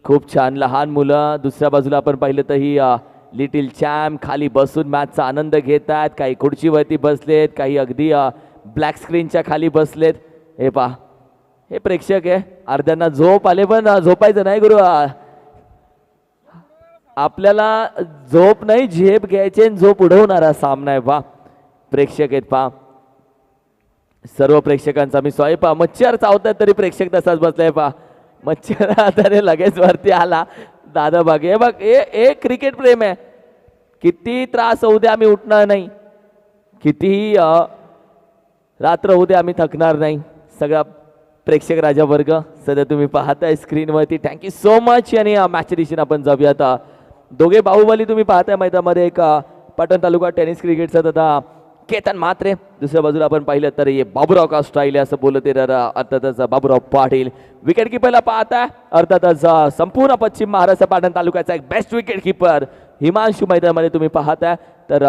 खूप छान. लहान मुलं दुसऱ्या बाजूला आपण पाहिलं तर ही लिटिल चॅम्प खाली बसून मॅचचा आनंद घेत आहेत. काही खुर्चीवरती बसलेत, काही अगदी ब्लॅक स्क्रीनच्या खाली बसलेत. हे पहा, हे प्रेक्षक आहे. अर्ध्यांना झोप आले, पण झोपायचं नाही गुरु. आपल्याला झोप नाही, झेप घ्यायचे, झोप उडवणारा सामना आहे. पहा प्रेक्षक आहेत पहा. सर्व प्रेक्षकांचा मी सॉरी पा मच्छर चावतात तरी प्रेक्षक तसाच बसलाय पा मच्छर तरी लगेच वरती आला दादा बघ हे बघ हे क्रिकेट प्रेम आहे. किती त्रास होऊ दे आम्ही उठणार नाही, कितीही रात्र होऊ दे आम्ही थकणार नाही. सगळा प्रेक्षक राजा वर्ग सध्या तुम्ही पाहताय स्क्रीनवरती. Thank you so much. आणि मॅच दिशेने आपण जाऊया आता. दोघे बाहुबली तुम्ही पाहताय मैदानामध्ये. एक पाटण तालुका टेनिस क्रिकेटचा तथा केतन म्हात्रे, दुसऱ्या बाजूला आपण पाहिलं तर हे बाबूराव का स्टाईल असं बोलत अर्थातच बाबूराव पाटील विकेट किपरला पाहता. अर्थातच संपूर्ण पश्चिम महाराष्ट्र पाटण तालुक्याचा एक बेस्ट विकेट किपर हिमांशू मैदानामध्ये तुम्ही पाहताय. तर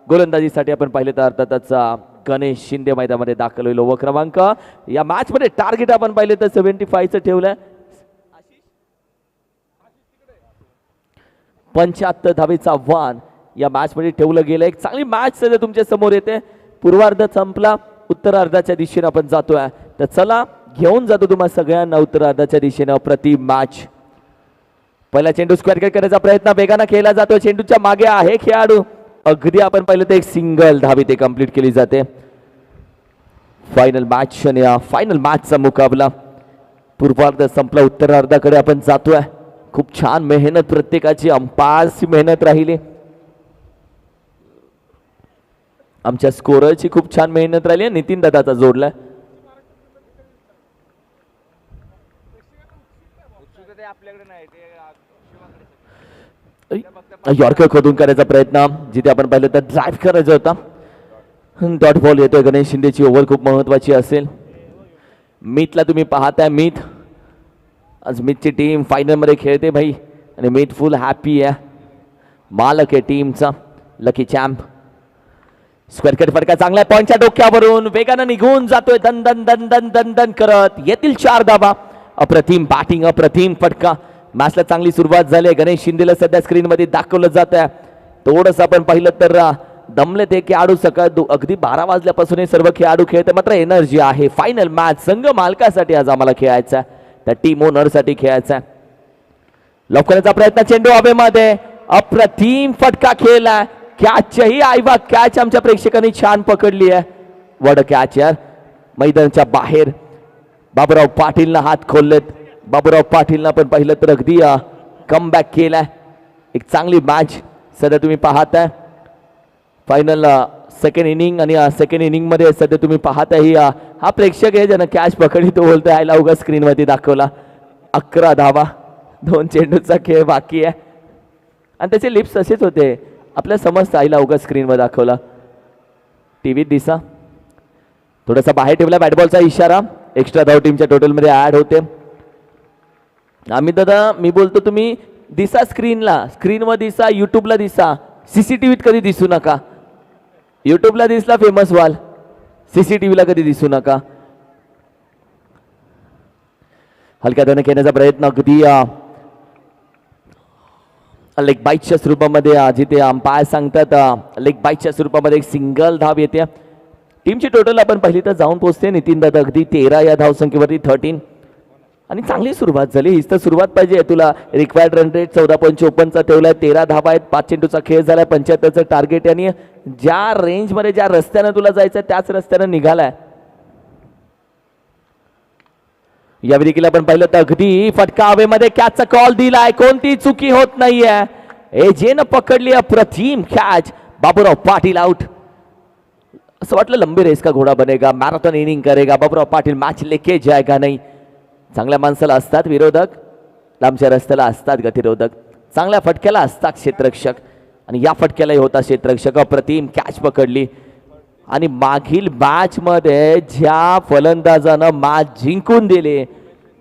गोलंदाजीसाठी आपण पाहिलं तर अर्थातच गणेश शिंदे मैदानामध्ये दाखल होईल. ओव्हर क्रमांक या मॅच मध्ये टार्गेट आपण पाहिलं तर 75चं ठेवलंय. 75 धावेचा वान या मॅच मध्ये ठेवलं गेलं. एक चांगली मॅच सध्या तुमच्या समोर येते. पूर्वार्ध संपला, उत्तरार्धाच्या दिशेने आपण जातोय. तर चला घेऊन जातो तुम्हाला सगळ्यांना उत्तरार्धाच्या दिशेने प्रति मॅच. पहिला चेंडू स्क्वेअर कट करण्याचा प्रयत्न वेगाने केला जातो. चेंडूच्या मागे आहे खेळाडू. अगदी आपण पाहिलं तर एक सिंगल धावी ते कंप्लीट केली जाते. फायनल मॅच आणि फायनल मॅचचा मुकाबला पूर्वार्ध संपला, उत्तरार्धाकडे आपण जातोय. खूप छान मेहनत प्रत्येकाची, अंपायरची मेहनत राहिली. आमच्या स्कोररची खूप छान मेहनत राहिली. नितीन दादाचा जोडलाय. यॉर्कर खोदून करायचा प्रयत्न, जिथे आपण पाहिलं तर ड्राईव्ह करायचा होता. डॉट बॉल येतोय. गणेश शिंदेची ओव्हर खूप महत्वाची असेल. मीतला तुम्ही पाहताय. मीत आज मीतची टीम फायनल मध्ये खेळते भाई आणि मीत फुल हॅपी आहे. मालक आहे टीमचा, लकी चॅम्प. स्क्वेअर कट फटका चांगला पॉईंटच्या डोक्यावरून वेगानं निघून जातोय. दन दन दन दन दन दन करत येतील 4 धावा. अप्रतिम बॅटिंग, अप्रतिम फटका. मॅचला चांगली सुरुवात झाली. गणेश शिंदेला सध्या स्क्रीन मध्ये दाखवलं जात आहे. थोडंसं आपण पाहिलं तर दमले ते खेळाडू. सकाळ अगदी 12 वाजल्यापासून हे सर्व खेळाडू खेळते, मात्र एनर्जी आहे. फायनल मॅच संघ मालकासाठी आज आम्हाला खेळायचा, त्या टीम ओनरसाठी खेळायचा. लवकरचा प्रयत्न, चेंडू हवेमध्ये, अप्रतिम फटका खेळला. कॅचही आईवा कॅच आमच्या प्रेक्षकांनी छान पकडली आहे. वड कॅच यार. मैदानाच्या बाहेर बाबूराव पाटीलनं हात खोललेत. बाबूराव पाटीलनं पण पाहिलं तर अगदी कमबॅक केलाय. एक चांगली मॅच सध्या तुम्ही पाहताय. फायनल सेकंड इनिंग आणि सेकंड इनिंग मध्ये सध्या तुम्ही पाहताय ही हा प्रेक्षक आहे ज्यानं कॅच पकडली. तो बोलतोय आयला उगा स्क्रीनवरती दाखवला. 11 धावा, 2 चेंडूचा खेळ बाकी आहे. आणि त्याचे लिप्स असेच होते. आपल्या समजतं आईला उगा स्क्रीनवर दाखवला. टीव्हीत दिसा. थोडासा बाहेर ठेवला बॅटबॉलचा इशारा. एक्स्ट्रा धाव टीमच्या टोटलमध्ये ऍड होते. आम्ही दादा मी बोलतो तुम्ही दिसा स्क्रीनला, स्क्रीनवर दिसा, युट्यूबला दिसा. सीसीटीव्हीत कधी दिसू नका. युट्यूबला दिसला फेमस व्हाल, सीसीटीव्हीला कधी दिसू नका. हलक्या धावने खेळण्याचा प्रयत्न अगदी लेग बाईटच्या स्वरूपामध्ये, जिथे अंपायर सांगतात लेग बाईटच्या स्वरूपामध्ये एक सिंगल धाव येते. टीमची टोटल आपण पहिली तर जाऊन पोहोचते. नितीन दादा अगदी 13 या धावसंख्येवरती 13. आणि चांगली सुरुवात झाली. हीच तर सुरुवात पाहिजे. तुला रिक्वायर्ड रन रेट 14.54चा ठेवलाय. 13 धावा आहेत. 5 चेंडूचा खेळ झालाय. 75चं टार्गेट. आणि ज्या रेंजमध्ये ज्या रस्त्यानं तुला जायचं त्याच रस्त्यानं निघालाय. या विकेटला आपण पाहिलं तर अगदी फटका हवेमध्ये कॅचचा कॉल दिलाय. कोणती चुकी होत नाहीये. एजेनं पकडली अप्रतिम कॅच. बाबूराव पाटील आउट. असं वाटलं लंबी रेस का घोडा बनेगा, मॅरेथॉन इनिंग करेगा. बाबूराव पाटील मॅच लेके जाएगा नाही. चांगल्या माणसाला असतात विरोधक, लांबच्या रस्त्याला असतात गतिरोधक. चांगल्या फटक्याला असतात क्षेत्ररक्षक. आणि या फटक्यालाही होता क्षेत्ररक्षक. अप्रतिम कॅच पकडली. आणि मागील मॅच मध्ये ज्या फलंदाजानं मॅच जिंकून दिली,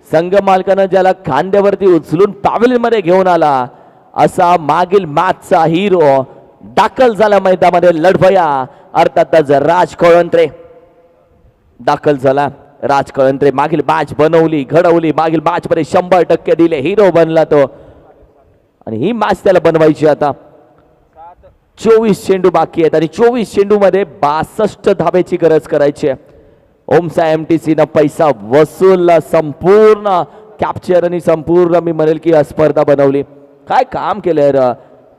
संघ मालकानं ज्याला खांद्यावरती उचलून पॅव्हलियन मध्ये घेऊन आला, असा मागील मॅचचा हिरो दाखल झाला मैदानामध्ये. लढवया अर्थातच राज कळंत्रे दाखल झाला. राज कळंत्रे मागील मॅच बनवली, घडवली. मागील मॅच मध्ये 100% दिले. हिरो बनला तो. आणि ही मॅच त्याला बनवायची आता. 24 चेंडू बाकी आहेत आणि 24 चेंडू मध्ये 62 धावेची गरज करायची आहे. ओमसा एमटीसी न पैसा वसूल, संपूर्ण कॅप्चर आणि संपूर्ण मी म्हणेल की स्पर्धा बनवली. काय काम केलंय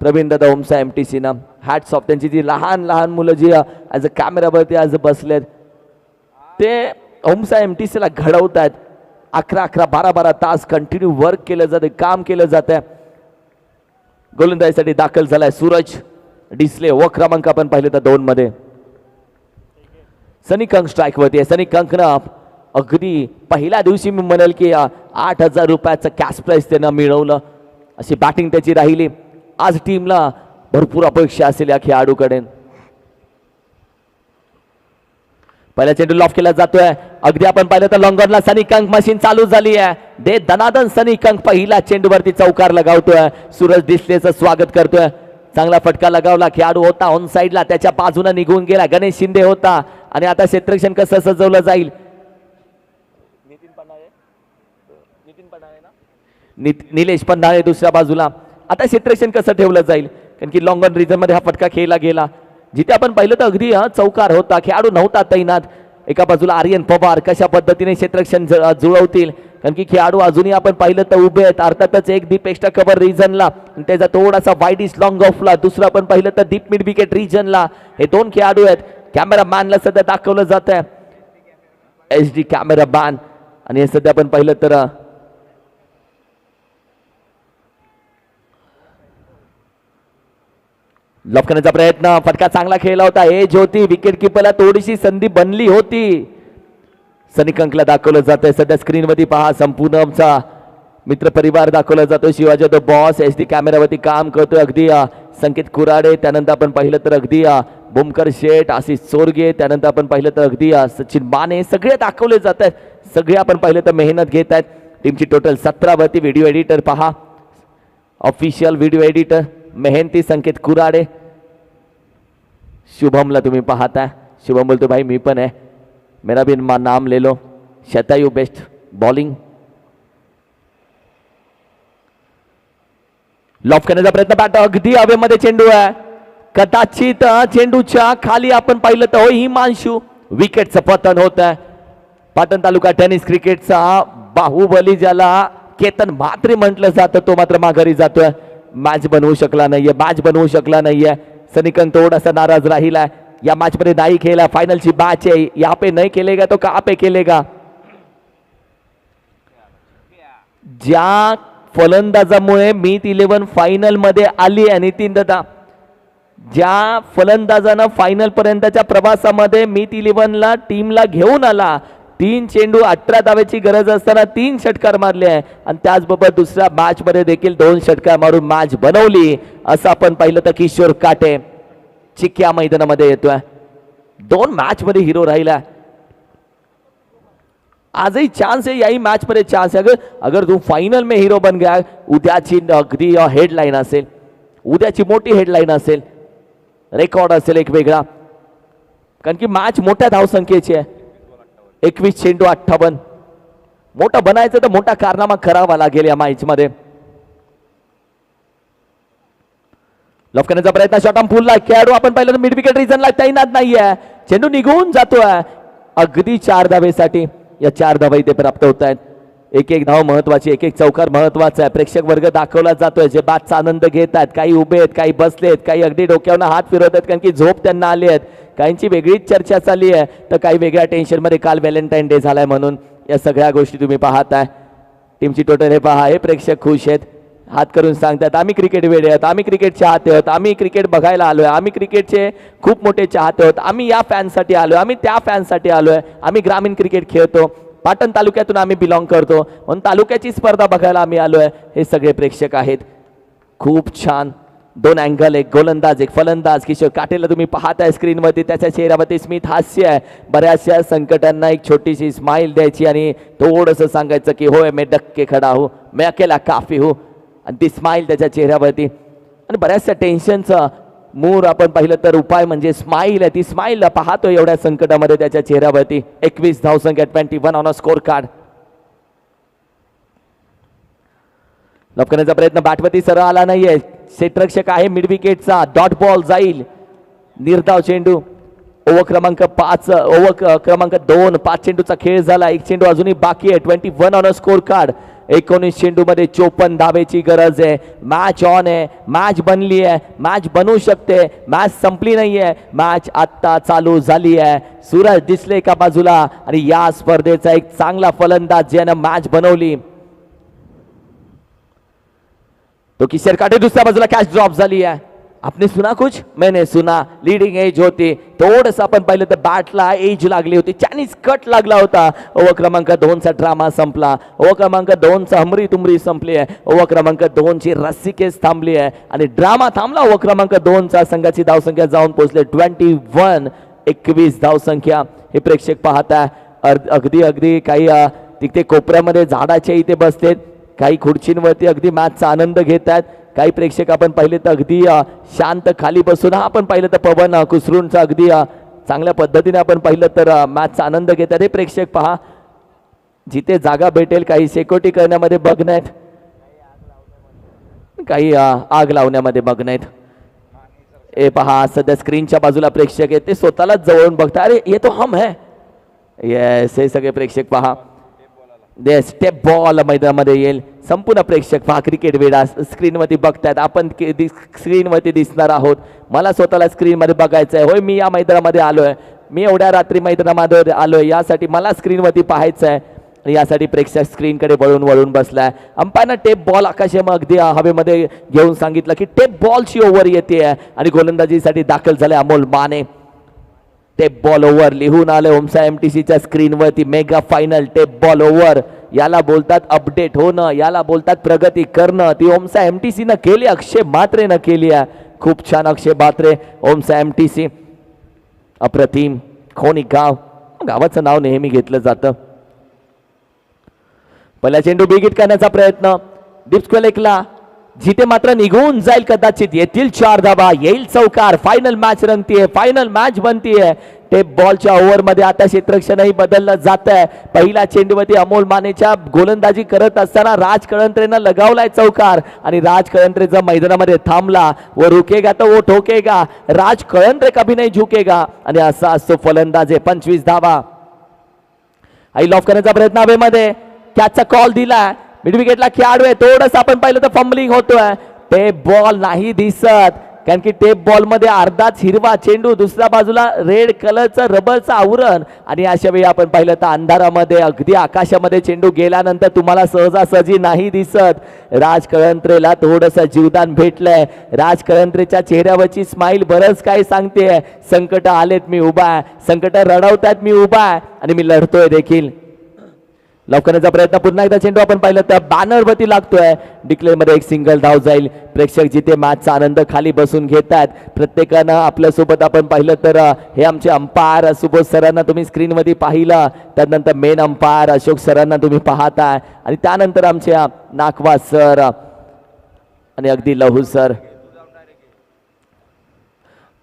प्रवीण दादा ओमसा एमटीसी न. Hats off. त्यांची जी लहान लहान मुलं जी ॲज अ कॅमेरावरती आज बसलेत, ते ओमसा MTC ला घडवत आहेत. 11-11, 12-12 तास कंटिन्यू वर्क केलं जातं, काम केलं जातं. गोलंदाजीसाठी दाखल झालाय सूरज डिसले. व क्रमांक आपण पाहिले तर 2 मध्ये. सनी कंक स्ट्राईक वरती आहे. सनी कंकनं अगदी पहिल्या दिवशी मी म्हणेल की 8,000 रुपयाचं कॅश प्राइस त्यानं मिळवलं. अशी बॅटिंग त्याची राहिली. आज टीमला भरपूर अपेक्षा असेल या खेळाडूकडे. पहिला चेंडू लॉफ केला जातोय. अगदी आपण पाहिलं तर लॉंगॉनला सनी कंक मशीन चालू झाली आहे. दे दनादन सनी कंक पहिला चेंडूवरती चौकार लगावतोय. सूरज डिसलेचं स्वागत करतोय. चांगला फटका लगावला. खेळाडू होता ऑन साइडला, त्याच्या बाजूने निघून गेला. गणेश शिंदे होता आणि आता क्षेत्ररक्षण कसं सजवलं जाईल. निलेश पन्हाळे दुसऱ्या बाजूला. आता क्षेत्ररक्षण कसं ठेवलं जाईल, कारण की लॉंगॉन रिजन मध्ये हा फटका खेळला गेला. जिथे आपण पाहिलं तर अगदी चौकार होता, खेळाडू नव्हता तैनात. एका बाजूला आर्यन पवार कशा पद्धतीने क्षेत्ररक्षण जुळवतील, कारण की खेळाडू अजूनही आपण पाहिलं तर उभे आहेत. अर्थातच एक डीप एक्स्ट्रा कव्हर रिजनला आणि त्याचा थोडासा वाईड इस लॉंग ऑफला. दुसरा आपण पाहिलं तर डीप मिड विकेट रिजनला. हे 2 खेळाडू आहेत. कॅमेरामॅनला सध्या दाखवलं जात आहे HD कॅमेरामॅन. आणि हे सध्या आपण पाहिलं तर लॉफ करण्याचा प्रयत्न. फटका चांगला खेळला होता. एज होती. विकेट किपरला थोडीशी संधी बनली होती. सनी कंकला दाखवलं जातंय सध्या स्क्रीनवरती. पहा संपूर्ण आमचा मित्र परिवार दाखवला जातो. शिवाजी द बॉस HD कॅमेरावरती काम करतोय. अगदी संकेत कुराडे, त्यानंतर आपण पाहिलं तर अगदी भूमकर शेठ, आशिष चोरगे, त्यानंतर आपण पाहिलं तर अगदी सचिन माने, सगळे दाखवले जात आहेत. सगळे आपण पाहिलं तर मेहनत घेत आहेत. टीमची टोटल 17 वरती. व्हिडिओ एडिटर पहा, ऑफिशियल व्हिडिओ एडिटर मेहनती संकेत कुराडे. शुभमला तुम्ही पाहता. शुभम बोलतो भाई मी पण आहे, मेरा भी नाम ले लो. Shatayu best bowling. लॉफ करण्याचा प्रयत्न. बॅट अगदी हवेमध्ये चेंडू आहे. कदाचित चेंडूच्या खाली आपण पाहिलं तर हिमांशू. विकेटचं पतन होत आहे. पाटण तालुका टेनिस क्रिकेटचा बाहुबली ज्याला केतन म्हात्रे म्हटलं जातं, तो मात्र माघारी जातोय. मॅच बनवू शकला नाहीये. मॅच बनवू शकला नाहीये. सनी कंक थोडासा नाराज राहिला. या मॅच मध्ये नाही खेळला. फायनलची मॅच आहे. यहाँ पे नहीं खेलेगा तो कहां पे खेलेगा. ज्या फलंदाजामुळे मीत 11 फायनल मध्ये आली आहे नितीन दादा, ज्या फलंदाजानं फायनल पर्यंतच्या प्रवासामध्ये मीत 11 ला टीमला घेऊन आला. 3 चेंडू 18 धावेची गरज असताना 3 षटकार मारले आहे आणि त्याचबरोबर दुसऱ्या मॅच मध्ये देखील 2 षटकार मारून मॅच बनवली. असं आपण पाहिलं तर किशोर काटे चिक्या मैदानामध्ये येतोय. 2 मॅच मध्ये हिरो राहिला. आजही चान्स है, यही मैच पर चान्स है. अगर तू फाइनल में हीरो बन गया, उद्याची अगदी हेडलाईन असेल, उद्याची मोठी हेडलाईन असेल, रेकॉर्ड असेल एक वेगळा. कारण की मॅच मोठ्या धावसंख्येची आहे. 21 चेंडू 58. मोठा बनायचं तर मोठा कारनामा करावा लागेल या मॅच मध्ये. लॉफ करण्याचा प्रयत्न. शॉट ऑन फुलला. खेळाडू आपण पाहिलं तर मिड विकेट रिजनला तैनात नाहीये. चेंडू निघून जातोय. अगदी 4 धावेसाठी या 4 धावा इथे प्राप्त होत आहेत. एक एक धाव महत्वाची, एक एक चौकार महत्वाचा आहे. प्रेक्षक वर्ग दाखवला जातोय जे बातचा आनंद घेत आहेत. काही उभे आहेत, काही बसलेत, काही अगदी डोक्यावर हात फिरवत आहेत कारण की झोप त्यांना आली आहेत. काहींची वेगळीच चर्चा चालली आहे तर काही वेगळ्या टेन्शन मध्ये. काल व्हॅलेंटाईन डे झालाय म्हणून या सगळ्या गोष्टी तुम्ही पाहताय. टीमची टोटल हे पहा. हे प्रेक्षक खुश आहेत, हात करून सांगतात आम्ही क्रिकेट वेडे आहोत, आम्ही क्रिकेट चाहते आहोत, आम्ही क्रिकेट बघायला आलोय, आम्ही क्रिकेटचे खूप मोठे चाहते आहोत, आम्ही या फॅनसाठी आलोय, आम्ही त्या फॅनसाठी आलोय, आम्ही ग्रामीण क्रिकेट खेळतो, पाटण तालुक्यातून आम्ही बिलॉंग करतो म्हणून तालुक्याची स्पर्धा बघायला आम्ही आलोय. हे सगळे प्रेक्षक आहेत. खूप छान. 2 अँगल, एक गोलंदाज, एक फलंदाज. किशोर काटेला तुम्ही पाहताय स्क्रीनवरती. त्याच्या चेहऱ्यावरती स्मित हास्य आहे. बऱ्याचशा संकटांना एक छोटीशी स्माइल द्यायची आणि थोडंसं सांगायचं की होय मैं डक्के खडा हूं, मैं अकेला काफी हूं. आणि ती स्माइल त्याच्या चेहऱ्यावरती. आणि बऱ्याचशा टेन्शनचं मूळ आपण पाहिलं तर उपाय म्हणजे स्माइल आहे. ती स्माइल पाहतो एवढ्या संकटामध्ये त्याच्या चेहऱ्यावरती. 21 धावसंख्या, 21 on a score card. Loaf करण्याचा प्रयत्न. बॅटवरती सरळ आला नाहीये. क्षेत्ररक्षक आहे मिड विकेटचा. डॉट बॉल जाईल. निर्धाव चेंडू. ओव्हर क्रमांक 5, ओव्हर क्रमांक 2. 5 चेंडूचा खेळ झाला. 1 चेंडू अजूनही बाकी आहे. 21 ऑन अ स्कोर कार्ड. 19 चेंडूमध्ये 54 धावेची गरज आहे. मॅच ऑन आहे, मॅच बनली आहे, मॅच बनू शकते, मॅच संपली नाहीये, मॅच आत्ता चालू झाली आहे. सूरज दिसले एका बाजूला आणि या स्पर्धेचा एक चांगला फलंदाज ज्यानं मॅच बनवली तो किशोर काटे. दुसऱ्या बाजूला कॅच ड्रॉप झाली आहे. आपने सुना कुछ? मैंने सुना. लीडिंग एज होती, थोडंसं आपण पाहिलं तर बॅटला एज लागली होती, चायनीज कट लागला होता. ओव्हर क्रमांक 2 चा ड्रामा संपला. ओव्हर क्रमांक 2 चा हमरी तुमरी संपली आहे. ओव्हर क्रमांक 2 ची रस्सीकेस थांबली आहे आणि ड्रामा थांबला. ओव्हर क्रमांक 2 चा संघाची धावसंख्या जाऊन पोहोचले 21 धावसंख्या. हे प्रेक्षक पाहता अगदी काही तिथे कोपऱ्यामध्ये झाडाच्या इथे बसलेत, काही खुर्चींवरती अगदी मॅचचा आनंद घेतात. काही प्रेक्षक आपण पाहिले तर अगदी शांत खाली बसून, हा आपण पाहिलं तर पवन कुसरूनचा अगदी चांगल्या पद्धतीने आपण पाहिलं तर मॅचचा आनंद घेतात. हे प्रेक्षक पहा, जिथे जागा भेटेल काही सिक्युरिटी करण्यामध्ये मग्न आहेत, काही आग लावण्यामध्ये मग्न आहेत. हे पहा सध्या स्क्रीनच्या बाजूला प्रेक्षक आहेत, ते स्वतःलाच जवळून बघतात. अरे ये तो हम है. येस, हे सगळे प्रेक्षक पहा स्टेप बॉल मैदानामध्ये येईल. संपूर्ण प्रेक्षक पहा क्रिकेट वेडा स्क्रीनवरती बघतायत. आपण स्क्रीनवरती दिसणार आहोत. मला स्वतःला स्क्रीनमध्ये बघायचं आहे. होय, मी या मैदानामध्ये आलोय, मी एवढ्या रात्री मैदानामध्ये आलोय, यासाठी मला स्क्रीनवरती पाहायचं आहे. यासाठी प्रेक्षक स्क्रीनकडे वळून बसलाय. अंपायरनं टेप बॉल अगदी हवेमध्ये घेऊन सांगितलं की टेप बॉलची ओव्हर येते आणि गोलंदाजीसाठी दाखल झाले Amol Mane. Tape ball over लिहून आले ओमसा एमटीसीच्या स्क्रीनवरती. Mega final tape ball over, याला बोलतात अपडेट होणं, याला बोलतात प्रगती करणं. ती ओमसा एमटीसीनं केली, अक्षय म्हात्रेनं केली आहे. खूप छान अक्षय म्हात्रे. ओमसा एमटीसी अप्रतिम. खोनिक गाव, गावाचं नाव नेहमी घेतलं जातं. पहिला चेंडू बिग हिट करण्याचा प्रयत्न डीप स्क्वेअर एकला, जिथे मात्र निघून जाईल कदाचित. येतील 4 धावा, येईल चौकार. फायनल मॅच रंगतीये, फायनल मॅच बनतीये. टेप बॉलच्या ओव्हर मध्ये आता क्षेत्ररक्षणही बदललं जात आहे. पहिल्या चेंडूवरती अमोल मानेच्या गोलंदाजी करत असताना राज कळंत्रेनं लगावलाय चौकार आणि राज कळंत्रे जर मैदानामध्ये थांबला व रुकेगा तो वो ठोकेगा. राज कळंत्रे कभी नाही झुकेगा आणि असा असतो फलंदाज आहे. 25 धावा. आई लॉफ करण्याचा प्रयत्न हवेमध्ये, कॅचचा कॉल दिला. मिड विकेटला खेळाडू आहे, थोडंसं आपण पाहिलं तर फंबलिंग होतोय. टेप बॉल नाही दिसत, कारण की टेप बॉल मध्ये अर्धाच हिरवा चेंडू, दुसऱ्या बाजूला रेड कलरचं रबरचं आवरण आणि अशा वेळी आपण पाहिलं तर अंधारामध्ये अगदी आकाशामध्ये चेंडू गेल्यानंतर तुम्हाला सहजासहजी नाही दिसत. राज कळंत्रेला थोडंसं जीवदान भेटलंय. राज कळंत्रेच्या चेहऱ्यावरची स्माईल बरंच काय सांगते. संकट आलेत मी उभा आहे, संकट रडवतात मी उभा आहे आणि मी लढतोय देखील. लवकरचा प्रयत्न, पुन्हा एकदा चेंडू आपण पाहिलं तर बॅनरवरती लागतोय. डिक्लेअर मध्ये एक सिंगल धाव जाईल. प्रेक्षक जिथे मॅचचा आनंद खाली बसून घेतात, प्रत्येकानं आपल्या सोबत आपण पाहिलं तर हे आमचे अंपायर सुबोध सरांना तुम्ही स्क्रीनवरती पाहिलं, त्यानंतर मेन अंपायर अशोक सरांना तुम्ही पाहताय आणि त्यानंतर आमच्या नाकवा सर आणि अगदी लहू सर.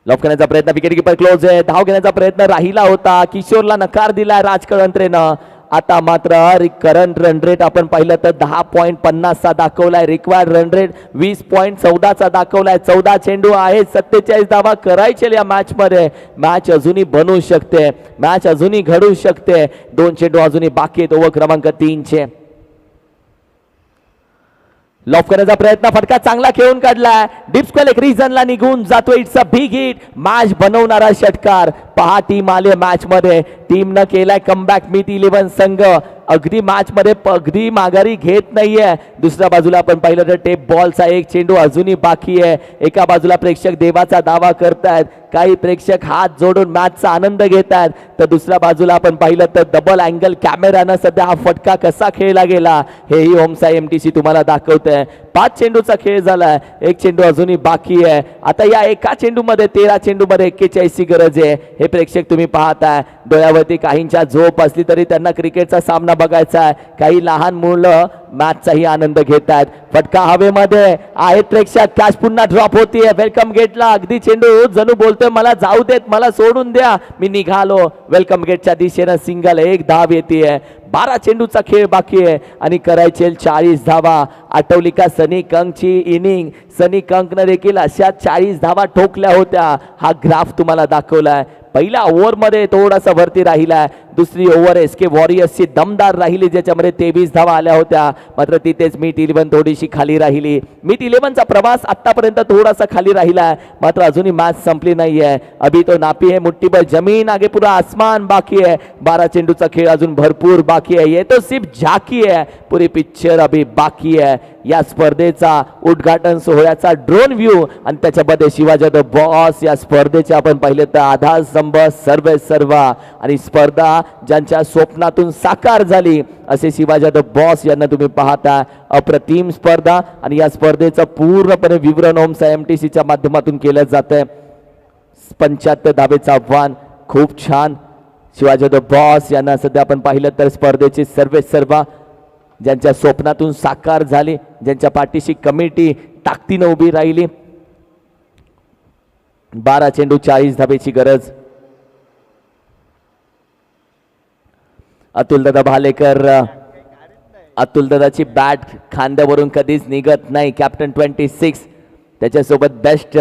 लॉफ करण्याचा प्रयत्न, विकेट कीपर क्लोज आहे. धाव घेण्याचा प्रयत्न राहिला होता, किशोरला नकार दिलाय राज कळंत्रेनं. आता मात्र करंट रन रेट आपण पाहिलं तर 10.50 चा दाखवलाय. रिक्वायर्ड रन रेट 20.14 चा दाखवलाय. 14 चेंडू आहेत, 47 धावा करायचे या मॅच मध्ये. मॅच अजूनही बनू शकते, मॅच अजूनही घडू शकते. 2 चेंडू अजूनही बाकी आहेत ओव्हर क्रमांक 3 चे. लॉफ करण्याचा प्रयत्न, फटका चांगला खेळून काढलाय. डीप स्क्वेअर एक रिझनला निघून जातो. It's a big hit. Match बनवणारा षटकार. पहा टीम आले मॅच मध्ये, टीम न केलाय कमबॅक. मित 11 संघ अगदी मॅच मध्ये अगदी माघारी घेत नाहीये. दुसऱ्या बाजूला आपण पाहिलं तर टेप बॉलचा एक चेंडू अजूनही बाकी आहे. एका बाजूला प्रेक्षक देवाचा दावा करतायत, काही प्रेक्षक हात जोडून मॅचचा आनंद घेतात, तर दुसऱ्या बाजूला आपण पाहिलं तर डबल अँगल कॅमेरानं सध्या हा फटका कसा खेळला गेला हेही ओमसा एमटीसी तुम्हाला दाखवतंय. 5 चेंडूचा खेळ झालाय, एक चेंडू अजूनही बाकी आहे. आता या एका चेंडू मध्ये 13 चेंडू मध्ये 41 ची गरज आहे. हे प्रेक्षक तुम्ही पाहताय. डोळ्यावरती काहींच्या झोप असली तरी त्यांना क्रिकेटचा सामना बघायचा आहे. काही लहान मुलं मॅचचाही आनंद घेत आहेत. फटका हवेमध्ये आहेत प्रेक्षक. कॅच पुन्हा ड्रॉप होतीये. वेलकम गेटला अगदी चेंडू जणू बोलतोय मला जाऊ देत, मला सोडून द्या, मी निघालो. वेलकम गेटच्या दिशेनं सिंगल, एक धाव येते. 12 चेंडूचा खेळ बाकी आहे आणि करायचे 40 धावा. आठवली का सनी कंकची इनिंग? सनी कंकनं देखील अशा 40 धावा ठोकल्या होत्या. हा ग्राफ तुम्हाला दाखवलाय. पहिल्या ओव्हरमध्ये थोडासा वरती राहिलाय. दुसरी ओव्हर एसके वॉरियर्सची दमदार राहिली, ज्याच्यामध्ये 23 धावा आल्या होत्या. मात्र तिथेच मीट 11 थोडीशी खाली राहिली. मीट 11चा प्रवास आतापर्यंत थोडासा खाली राहिला आहे, मात्र अजूनही मॅच संपली नाहीये. अभी तो नापी है मुट्ठी भर जमीन, आगे पूरा आसमान बाकी है. 12 चेंडूचा खेळ अजून भरपूर बाकी आहे. ये तो सिर्फ झाकी है, पूरी पिक्चर अभी बाकी है. या स्पर्धेचा उद्घाटन सोहळ्याचा ड्रोन व्ह्यू आणि त्याच्यामध्ये शिवाजी द बॉस या स्पर्धेचे आपण पाहिले तर आधारस्तंभ सर्व आणि स्पर्धा ज्यांच्या स्वप्नातून साकार झाली असे शिवाजी द बॉस यांना तुम्ही पाहता. अप्रतिम स्पर्धा आणि या स्पर्धेचं पूर्णपणे विवरण ओम्स एमटीसीच्या माध्यमातून केलं जातंय. 75 धावेचं आव्हान, खूप छान. शिवाजी द बॉस यांना सध्या आपण पाहिलं तर स्पर्धेची सर्व ज्यांच्या स्वप्नातून साकार झाली, ज्यांच्या पाठीशी कमिटी ताकदीनं उभी राहिली. 12 चेंडू 40 धावेची गरज. अतुलदादा भालेकर, अतुलदादाची बॅट खांद्यावरून कधीच निघत नाही. कॅप्टन 26, त्याच्यासोबत बेस्ट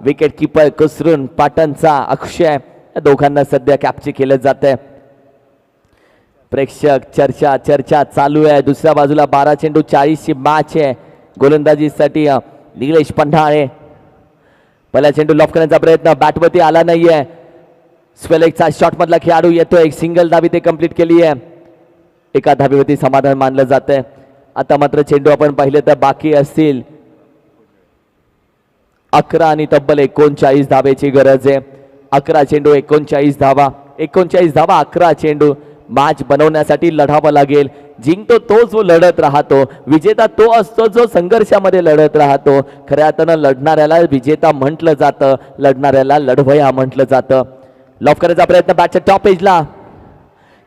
विकेट किपर कुसरून पाटणचा अक्षय, या दोघांना सध्या कॅप्चर केलं जात आहे. प्रेक्षक चर्चा चालू आहे. दुसऱ्या बाजूला 12 चेंडू 40 ची मॅच आहे. गोलंदाजीसाठी निलेश पन्हाळे. पहिला चेंडू लॉफ करण्याचा प्रयत्न बॅटवरती आला नाहीये. स्वेलेकचा शॉट मधला खेळाडू येतोय. एक सिंगल धावी ते कंप्लीट केली आहे. एका धावीवरती समाधान मानलं जात आहे. आता मात्र चेंडू आपण पाहिले तर बाकी असतील 11 आणि तब्बल 39 धावेची गरज आहे. 11 चेंडू 39 धावा, 39 धावा 11 चेंडू. मॅच बनवण्यासाठी लढावं लागेल. जिंकतो तो जो लढत राहतो, विजेता तो असतो जो संघर्षामध्ये लढत राहतो. खऱ्या अर्थानं लढणाऱ्याला विजेता म्हटलं जातं, लढणाऱ्याला लढवया म्हटलं जातं. लॉफ करायचा प्रयत्न बॅटच्या टॉप एजला.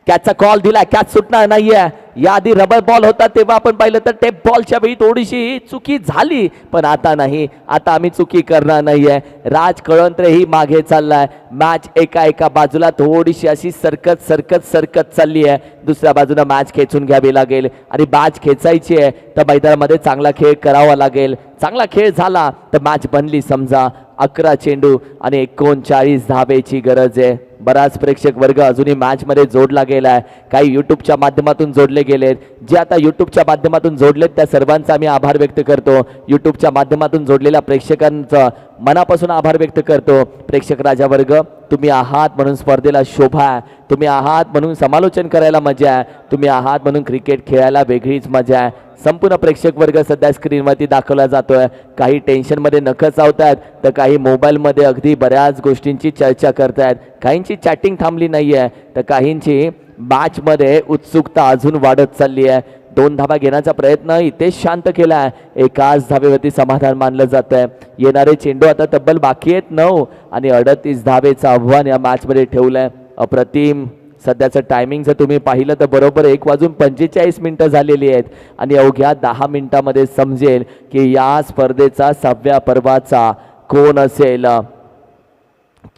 कॅचचा कॉल दिला, कॅच सुटणार नाहीये. याआधी रबर बॉल होता तेव्हा आपण पाहिलं तर टेप बॉलच्या वेळी थोडीशी चुकी झाली, पण आता नाही. आता आम्ही चुकी करणार नाहीये. राज कळंत्रे ही मागे चाललाय. मॅच एका बाजूला थोडीशी अशी सरकत चालली आहे. दुसऱ्या बाजूला मॅच खेचून घ्यावी लागेल आणि मॅच खेचायची आहे तर मैदानामध्ये चांगला खेळ करावा लागेल. चांगला खेळ झाला तर मॅच बनली समजा. 11 चेंडू आणि 39 धावेची गरज आहे. बराच प्रेक्षक वर्ग अजूनही मॅच मध्ये जोडला गेलाय. काही युट्यूबच्या माध्यमातून जोडले गेलेत. जे आता युट्यूबच्या माध्यमातून जोडलेत त्या सर्वांचा मी आभार व्यक्त करतो. युट्यूबच्या माध्यमातून जोडलेल्या प्रेक्षकांचा मनापासून आभार व्यक्त करतो. प्रेक्षक राजा वर्ग, तुम्ही आहात म्हणून स्पर्धेला शोभा आहे. तुम्ही आहात म्हणून समालोचन करायला मजा आहे. तुम्ही आहात म्हणून क्रिकेट खेळायला वेगळीच मजा आहे. संपूर्ण प्रेक्षक वर्ग सध्या स्क्रीनवरती दाखवला जातोय. काही टेन्शनमध्ये नखं चावतायत तर काही मोबाईलमध्ये अगदी बऱ्याच गोष्टींची चर्चा करतायत. काहींची चॅटिंग थांबली नाहीये तर काहींची मॅचमध्ये उत्सुकता अजून वाढत चालली आहे. 2 धावा घेण्याचा प्रयत्न इथेच शांत केलाय. एकाच धावेवरती समाधान मानलं जात आहे. येणारे चेंडू आता तब्बल बाकी आहेत 9 आणि 38 धावेचं आव्हान या मॅचमध्ये ठेवलंय. अप्रतिम. सध्याचं टायमिंग जर तुम्ही पाहिलं तर बरोबर 1:45 झालेली आहेत आणि अवघ्या 10 मिनिटांमध्ये समजेल की या स्पर्धेचा 6व्या पर्वाचा कोण असेल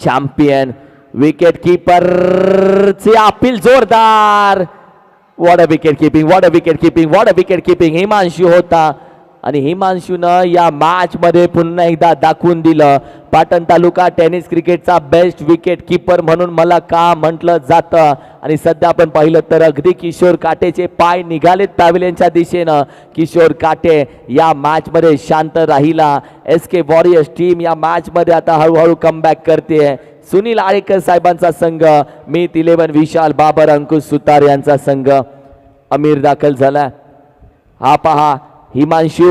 चॅम्पियन. विकेट कीपरचे अपील जोरदार. What a wicket keeping, what a wicket keeping, what a wicket keeping. Himanshu होता आणि हिमांशूनं या मॅच मध्ये पुन्हा एकदा दाखवून दिलं पाटण तालुका टेनिस क्रिकेटचा बेस्ट विकेट कीपर म्हणून मला का म्हटलं जातं. आणि सध्या आपण पाहिलं तर अगदी किशोर काटेचे पाय निघालेत पॅव्हिलियनच्या दिशेनं. किशोर काटे या मॅच मध्ये शांत राहिला. SK वॉरियर्स टीम या मॅच मध्ये आता हळूहळू कमबॅक करते. सुनील आळेकर साहेबांचा संघ, मीत 11 विशाल बाबर, अंकुश सुतार यांचा संघ. अमीर दाखल झाला. हा पहा हिमांशू,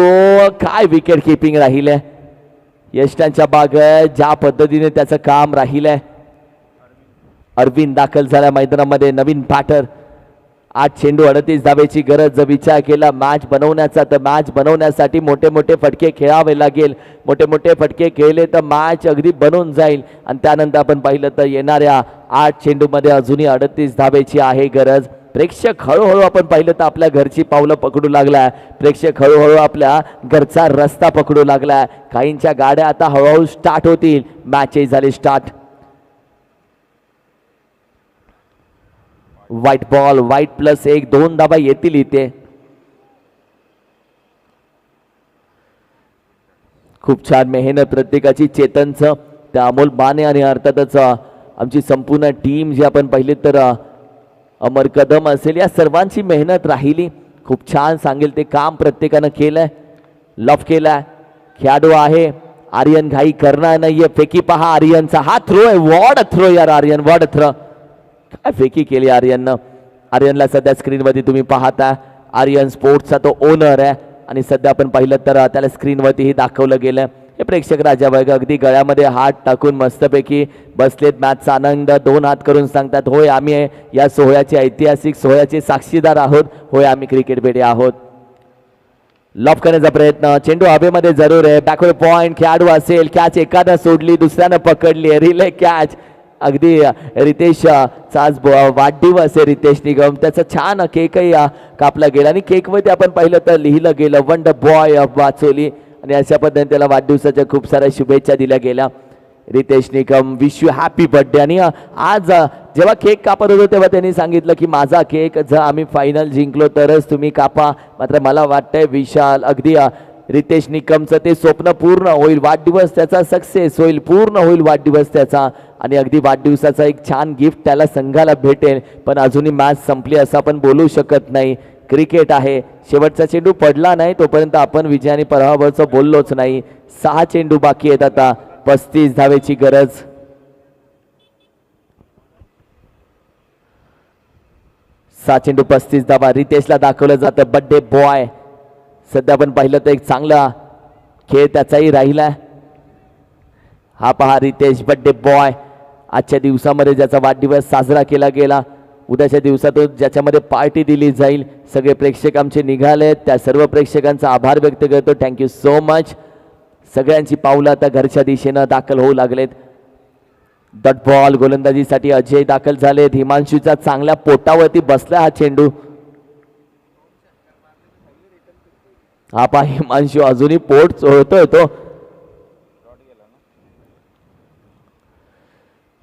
काय विकेट किपिंग राहिले. यष्टांच्या बागेत ज्या पद्धतीने त्याचं काम राहिलंय. अरविंद दाखल झाला मैदानामध्ये. नवीन बॅटर. 8 चेंडू 38 धावेची गरज. जर विचार केला मॅच बनवण्याचा तर मॅच बनवण्यासाठी मोठे फटके खेळावे लागेल. मोठे फटके खेळले तर मॅच अगदी बनून जाईल. आणि त्यानंतर आपण पाहिलं तर येणाऱ्या 8 चेंडूमध्ये अजूनही 38 धावेची आहे गरज. प्रेक्षक हळूहळू आपण पाहिलं तर आपल्या घरची पावलं पकडू लागलाय. प्रेक्षक हळूहळू आपल्या घरचा रस्ता पकडू लागलाय. काहींच्या गाड्या आता हळूहळू स्टार्ट होतील. मॅचही झाली स्टार्ट. व्हाईट बॉल, व्हाईट +1, 2 धावा येतील इथे. खूप छान मेहनत प्रत्येकाची. चेतनचं, त्या अमोल बाने आणि अर्थातच आमची संपूर्ण टीम जी आपण पाहिली तर अमर कदम असेल, या सर्वांची मेहनत राहिली. खूप छान सांगेल ते काम प्रत्येकानं केलंय. लफ केलाय. खेळाडू आहे आर्यन, घाई करणार नाहीये. फेकी पहा आर्यनचा, हा थ्रो आहे. वॉड थ्रो यार आर्यन, वॉड थ्रो. काय फेकी केली आर्यननं. आर्यनला सध्या स्क्रीनवरती तुम्ही पाहता. आर्यन स्पोर्ट्सचा तो ओनर आहे आणि सध्या आपण पाहिलं तर त्याला स्क्रीनवरतीही दाखवलं गेलं. हे प्रेक्षक राजा वर्ग अगदी गळ्यामध्ये हात टाकून मस्तपैकी बसलेत. मॅचचा आनंद दोन हात करून सांगतात, होय आम्ही या सोहळ्याचे ऐतिहासिक सोहळ्याचे साक्षीदार आहोत. होय आम्ही क्रिकेटपेढे आहोत. लॉफ करण्याचा प्रयत्न, चेंडू हवेमध्ये जरूर आहे. बॅकवर्ड पॉइंट, खेळाडू असेल. कॅच एकानं सोडली, दुसऱ्यानं पकडली. Relay catch. अगदी रितेश आज वाढदिवस आहे रितेश निगम, त्याचा छान केकही कापला गेला आणि केकवरती आपण पाहिलं तर लिहिलं गेलं वंडर बॉय ऑफ वाचोली आणि अशा पद्धतीने त्याला वाढदिवसाच्या खूप साऱ्या शुभेच्छा दिल्या गेल्या. रितेश निगम विश यू हॅपी बर्थडे. आणि आज जेव्हा केक कापत होतो तेव्हा त्यांनी सांगितलं की माझा केक जर आम्ही फायनल जिंकलो तरच तुम्ही कापा. मात्र मला वाटतंय विशाल अगदी रितेश निकमचं ते स्वप्न पूर्ण होईल. वाढदिवस त्याचा सक्सेस होईल, पूर्ण होईल वाढदिवस त्याचा आणि अगदी वाढदिवसाचा एक छान गिफ्ट त्याला संघाला भेटेल. पण अजूनही मॅच संपली असं आपण बोलू शकत नाही. क्रिकेट आहे, शेवटचा चेंडू पडला नाही तोपर्यंत आपण विजय आणि पराभवाचं बोललोच नाही. 6 चेंडू बाकी आहेत. आता 35 धावेची गरज. चेंडू 35 धावा. रितेशला दाखवलं जातं बर्थडे बॉय. सध्या आपण पाहिलं तर एक चांगला खेळ त्याचाही राहिला. हा पहा रितेश बर्थडे बॉय. आजच्या दिवसामध्ये ज्याचा वाढदिवस साजरा केला गेला, उद्याच्या दिवसातून ज्याच्यामध्ये पार्टी दिली जाईल. सगळे प्रेक्षक आमचे निघालेत, त्या सर्व प्रेक्षकांचा आभार व्यक्त करतो. Thank you so much. सगळ्यांची पावलं आता घरच्या दिशेनं दाखल होऊ लागलेत. डॉट बॉल गोलंदाजीसाठी अजय दाखल झालेत. हिमांशूचा चांगल्या पोटावरती बसला हा चेंडू. हा पहा हिमांशू अजूनही पोट चोळतोय तो.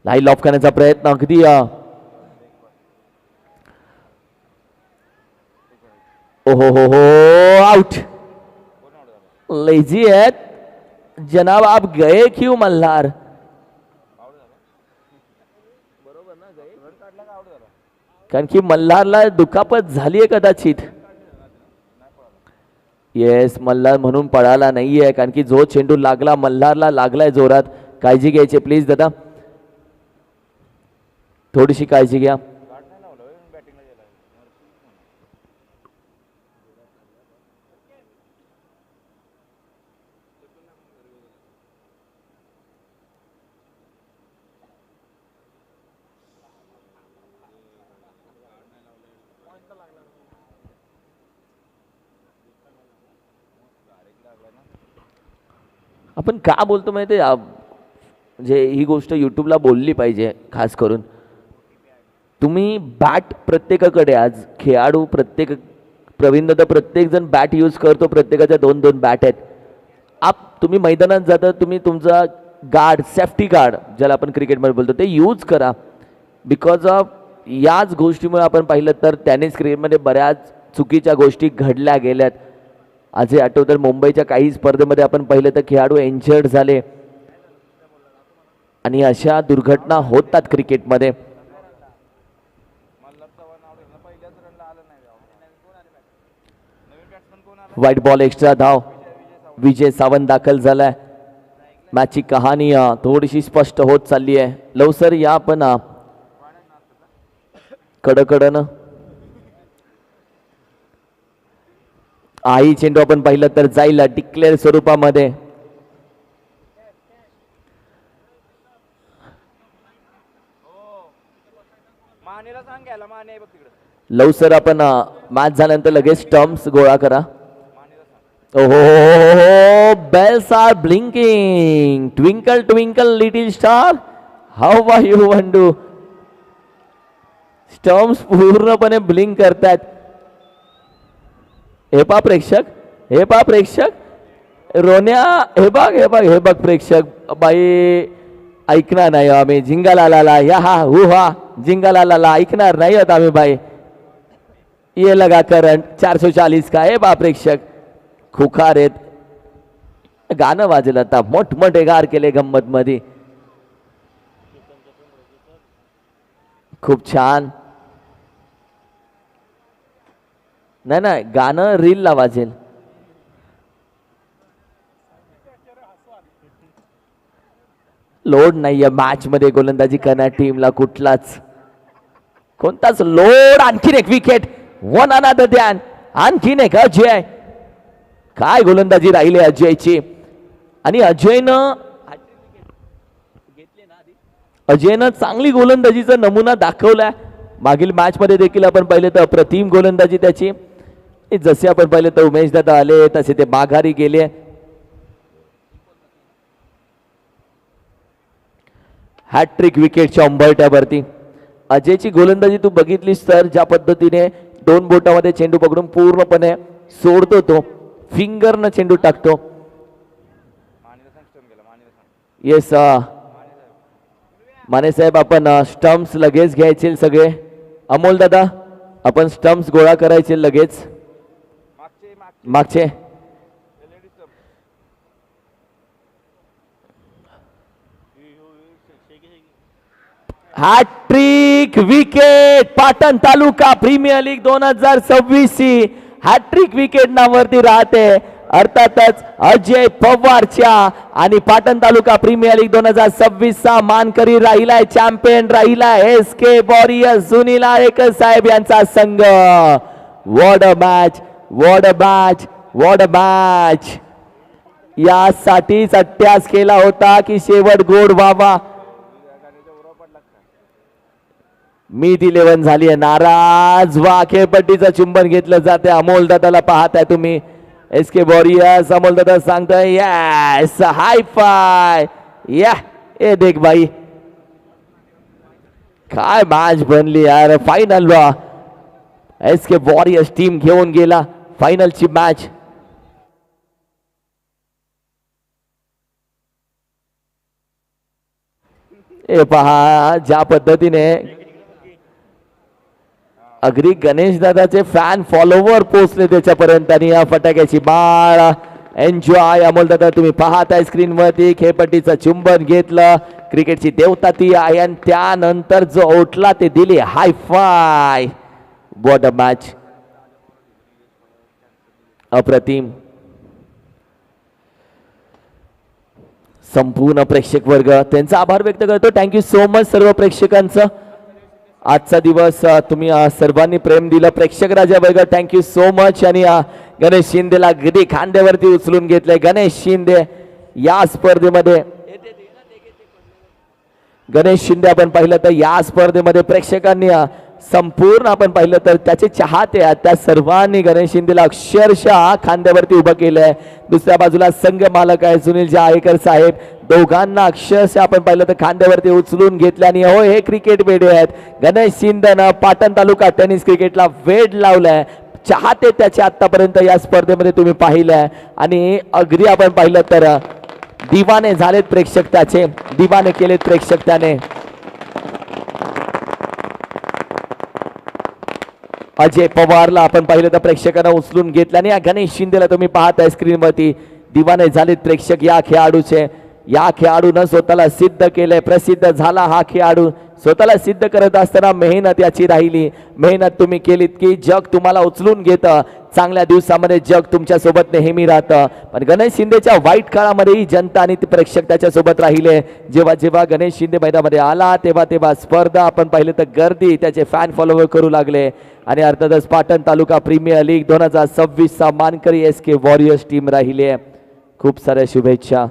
लाईन ऑफ करण्याचा प्रयत्न अगदी ओहो हो आउट. लेजी आहेत जनाब, आप गए क्यों मल्हार. कारण की मल्हारला दुखापत झाली आहे कदाचित. येस, मल्हार म्हणून पळाला नाहीये कारण की जो चेंडू लागला मल्हारला लागलाय जोरात. काळजी घ्यायची प्लीज दादा, थोडीशी काळजी घ्या. आपण का बोलतो माहिती आहे, म्हणजे ही गोष्ट यूट्यूबला बोलली पाहिजे. खास करून तुम्ही बॅट प्रत्येकाकडे, आज खेळाडू प्रत्येक प्रवीण दादा प्रत्येक जण बॅट यूज करतो. प्रत्येकाच्या 2-2 बॅट आहेत. तुम्ही मैदानात जाता, तुम्ही तुमचा गार्ड, सेफ्टी गार्ड ज्याला आपण क्रिकेटमध्ये बोलतो ते यूज करा. बिकॉज ऑफ याच गोष्टीमुळे आपण पाहिलं तर टेनिस क्रिकेटमध्ये बऱ्याच चुकीच्या गोष्टी घडल्या गेल्यात. आज हे आठवतं मुंबईच्या काही स्पर्धेमध्ये आपण पाहिलं तर खेळाडू इंजर्ड झाले आणि अशा दुर्घटना होतात क्रिकेटमध्ये. व्हाईट बॉल एक्स्ट्रा धाव. विजय सावंत दाखल झालाय. मॅचची कहाणी थोडीशी स्पष्ट होत चालली आहे. लवसर या पण कडकडनं आई चेंडू आपण पाहिलं तर जाईल डिक्लेअर स्वरूपामध्ये. लवसर आपण मॅच झाल्यानंतर लगेच स्टम्प्स गोळा करा. ओहो, bells are blinking. Twinkle twinkle little star, how are you wonder. Stumps पूर्णपणे ब्लिंक करतात. हे पा प्रेक्षक, हे पा प्रेक्षक, रोन्या हे बघ हे बघ हे बघ प्रेक्षक. बाई ऐकणार नाही आम्ही. जिंगाला या हा हु हा जिंगाला ऐकणार नाही होत आम्ही बाई. ये लगा करंट 440 का. हे बा प्रेक्षक खुखार आहेत. गाणं वाजलं आता, मोठमोठे गार केले गंमत मध्ये. खूप छान. नाही नाही, गाणं रीलला वाजेल. लोड नाहीये मॅच मध्ये गोलंदाजी करणाऱ्या टीमला कुठलाच, कोणताच लोड. आणखीन एक विकेट, वन अनादर ध्यान. आणखीन एक अजय. काय गोलंदाजी राहिली अजयची. आणि अजयनं चांगली गोलंदाजीचा नमुना दाखवलाय. मागील मॅच मध्ये देखील आपण पाहिले तर अप्रतिम गोलंदाजी त्याची. जसे आपण पाहिले तर उमेश दादा आले तसे ते माघारी गेले. हॅट्रिक विकेटच्या उंबरठ्यावरती अजयची गोलंदाजी तू बघितलीस तर ज्या पद्धतीने दोन बोटामध्ये चेंडू पकडून पूर्णपणे सोडतो, तो फिंगरनं चेंडू टाकतो. येस माने साहेब, आपण स्टम्प्स लगेच घ्यायचे सगळे. अमोल दादा, आपण स्टम्प्स गोळा करायचे लगेच मागचे. हॅट्रिक विकेट पाटण तालुका प्रीमियर लीग 2026 ची हॅट्रिक विकेट नावावरती राहते. अर्थातच अजय पवारच्या. आणि पाटण तालुका प्रीमियर लीग 2026 चा मानकरी राहिलाय, चॅम्पियन राहिलाय SK वॉरियर्स सुनील आळेकर साहेब यांचा संघ. What a match, what a match, what a match. यासाठीच अट्ट्यास केला होता की शेवट गोड व्हावा. मीत 11 झाली आहे. नाराज वा खेळपट्टीचं चुंबन घेतलं जाते. अमोल दादाला पाहताय तुम्ही. SK वॉरियर्स अमोल दादा सांगताय यस हाय फाय. या ए देख भाई, काय मॅच बनली यार. फायनल SK वॉरियर्स टीम घेऊन गेला फायनलची मॅच. ए पहा ज्या पद्धतीने अगदी गणेश दादाचे फॅन फॉलोवर पोहोचले त्याच्यापर्यंत. आणि या फटाक्याची बाळ एन्जॉय. अमोल दादा तुम्ही पाहताय स्क्रीन वरती. खेळपट्टीचं चुंबन घेतलं. क्रिकेटची देवता ती आहे आणि त्यानंतर जो उठला ते दिली हाय फाय. व्हॉट अ मॅच, अप्रतिम. संपूर्ण प्रेक्षक वर्ग त्यांचा आभार व्यक्त करतो. थँक्यू सो मच सर्व प्रेक्षकांचं. आजचा दिवस तुम्ही सर्वांनी प्रेम दिलं. प्रेक्षक राजा वर्ग थँक्यू सो मच. आणि गणेश शिंदेला अगदी खांद्यावरती उचलून घेतलंय. गणेश शिंदे या स्पर्धेमध्ये, गणेश शिंदे आपण पाहिलं तर या स्पर्धेमध्ये प्रेक्षकांनी संपूर्ण आपण पाहिलं तर त्याचे चाहते आहेत त्या सर्वांनी गणेश शिंदेला अक्षरशः खांद्यावरती उभं केलंय. दुसऱ्या बाजूला संघ मालक आहे सुनील आळेकर साहेब. दोघांना अक्षरशः आपण पाहिलं तर खांद्यावरती उचलून घेतल्याने हो हे क्रिकेट वेडे आहेत. गणेश शिंदेनं पाटण तालुका टेनिस क्रिकेटला वेड लावलाय. चाहते त्याचे आतापर्यंत या स्पर्धेमध्ये तुम्ही पाहिलंय. आणि अगदी आपण पाहिलं तर दिवाने झालेत प्रेक्षक, त्याचे दिवाने केलेत प्रेक्षक त्याने. अजय पवारला आपण पाहिलं तर प्रेक्षकांना उचलून घेतल्याने गणेश शिंदेला तुम्ही पाहताय स्क्रीनवरती. दिवाने झालेत प्रेक्षक या खेळाडूचे. या खेळाडूनं स्वतःला सिद्ध केलंय, प्रसिद्ध झाला हा खेळाडू. स्वतःला सिद्ध करत असताना मेहनत याची राहिली. मेहनत तुम्ही केलीत की जग तुम्हाला उचलून घेतं. चांगल्या दिवसामध्ये जग तुमच्या सोबत नेहमी राहतं. पण गणेश शिंदेच्या वाईट काळामध्येही जनता आणि प्रेक्षक त्याच्या सोबत राहिले. जेव्हा जेव्हा गणेश शिंदे मैदानामध्ये आला तेव्हा तेव्हा स्पर्धा आपण पाहिले तर गर्दी त्याचे फॅन फॉलोवर करू लागले. आणि अर्थातच पाटण तालुका प्रीमियर लीग 2026 चा मानकरी SK वॉरियर्स टीम राहिली आहे. खूप साऱ्या शुभेच्छा.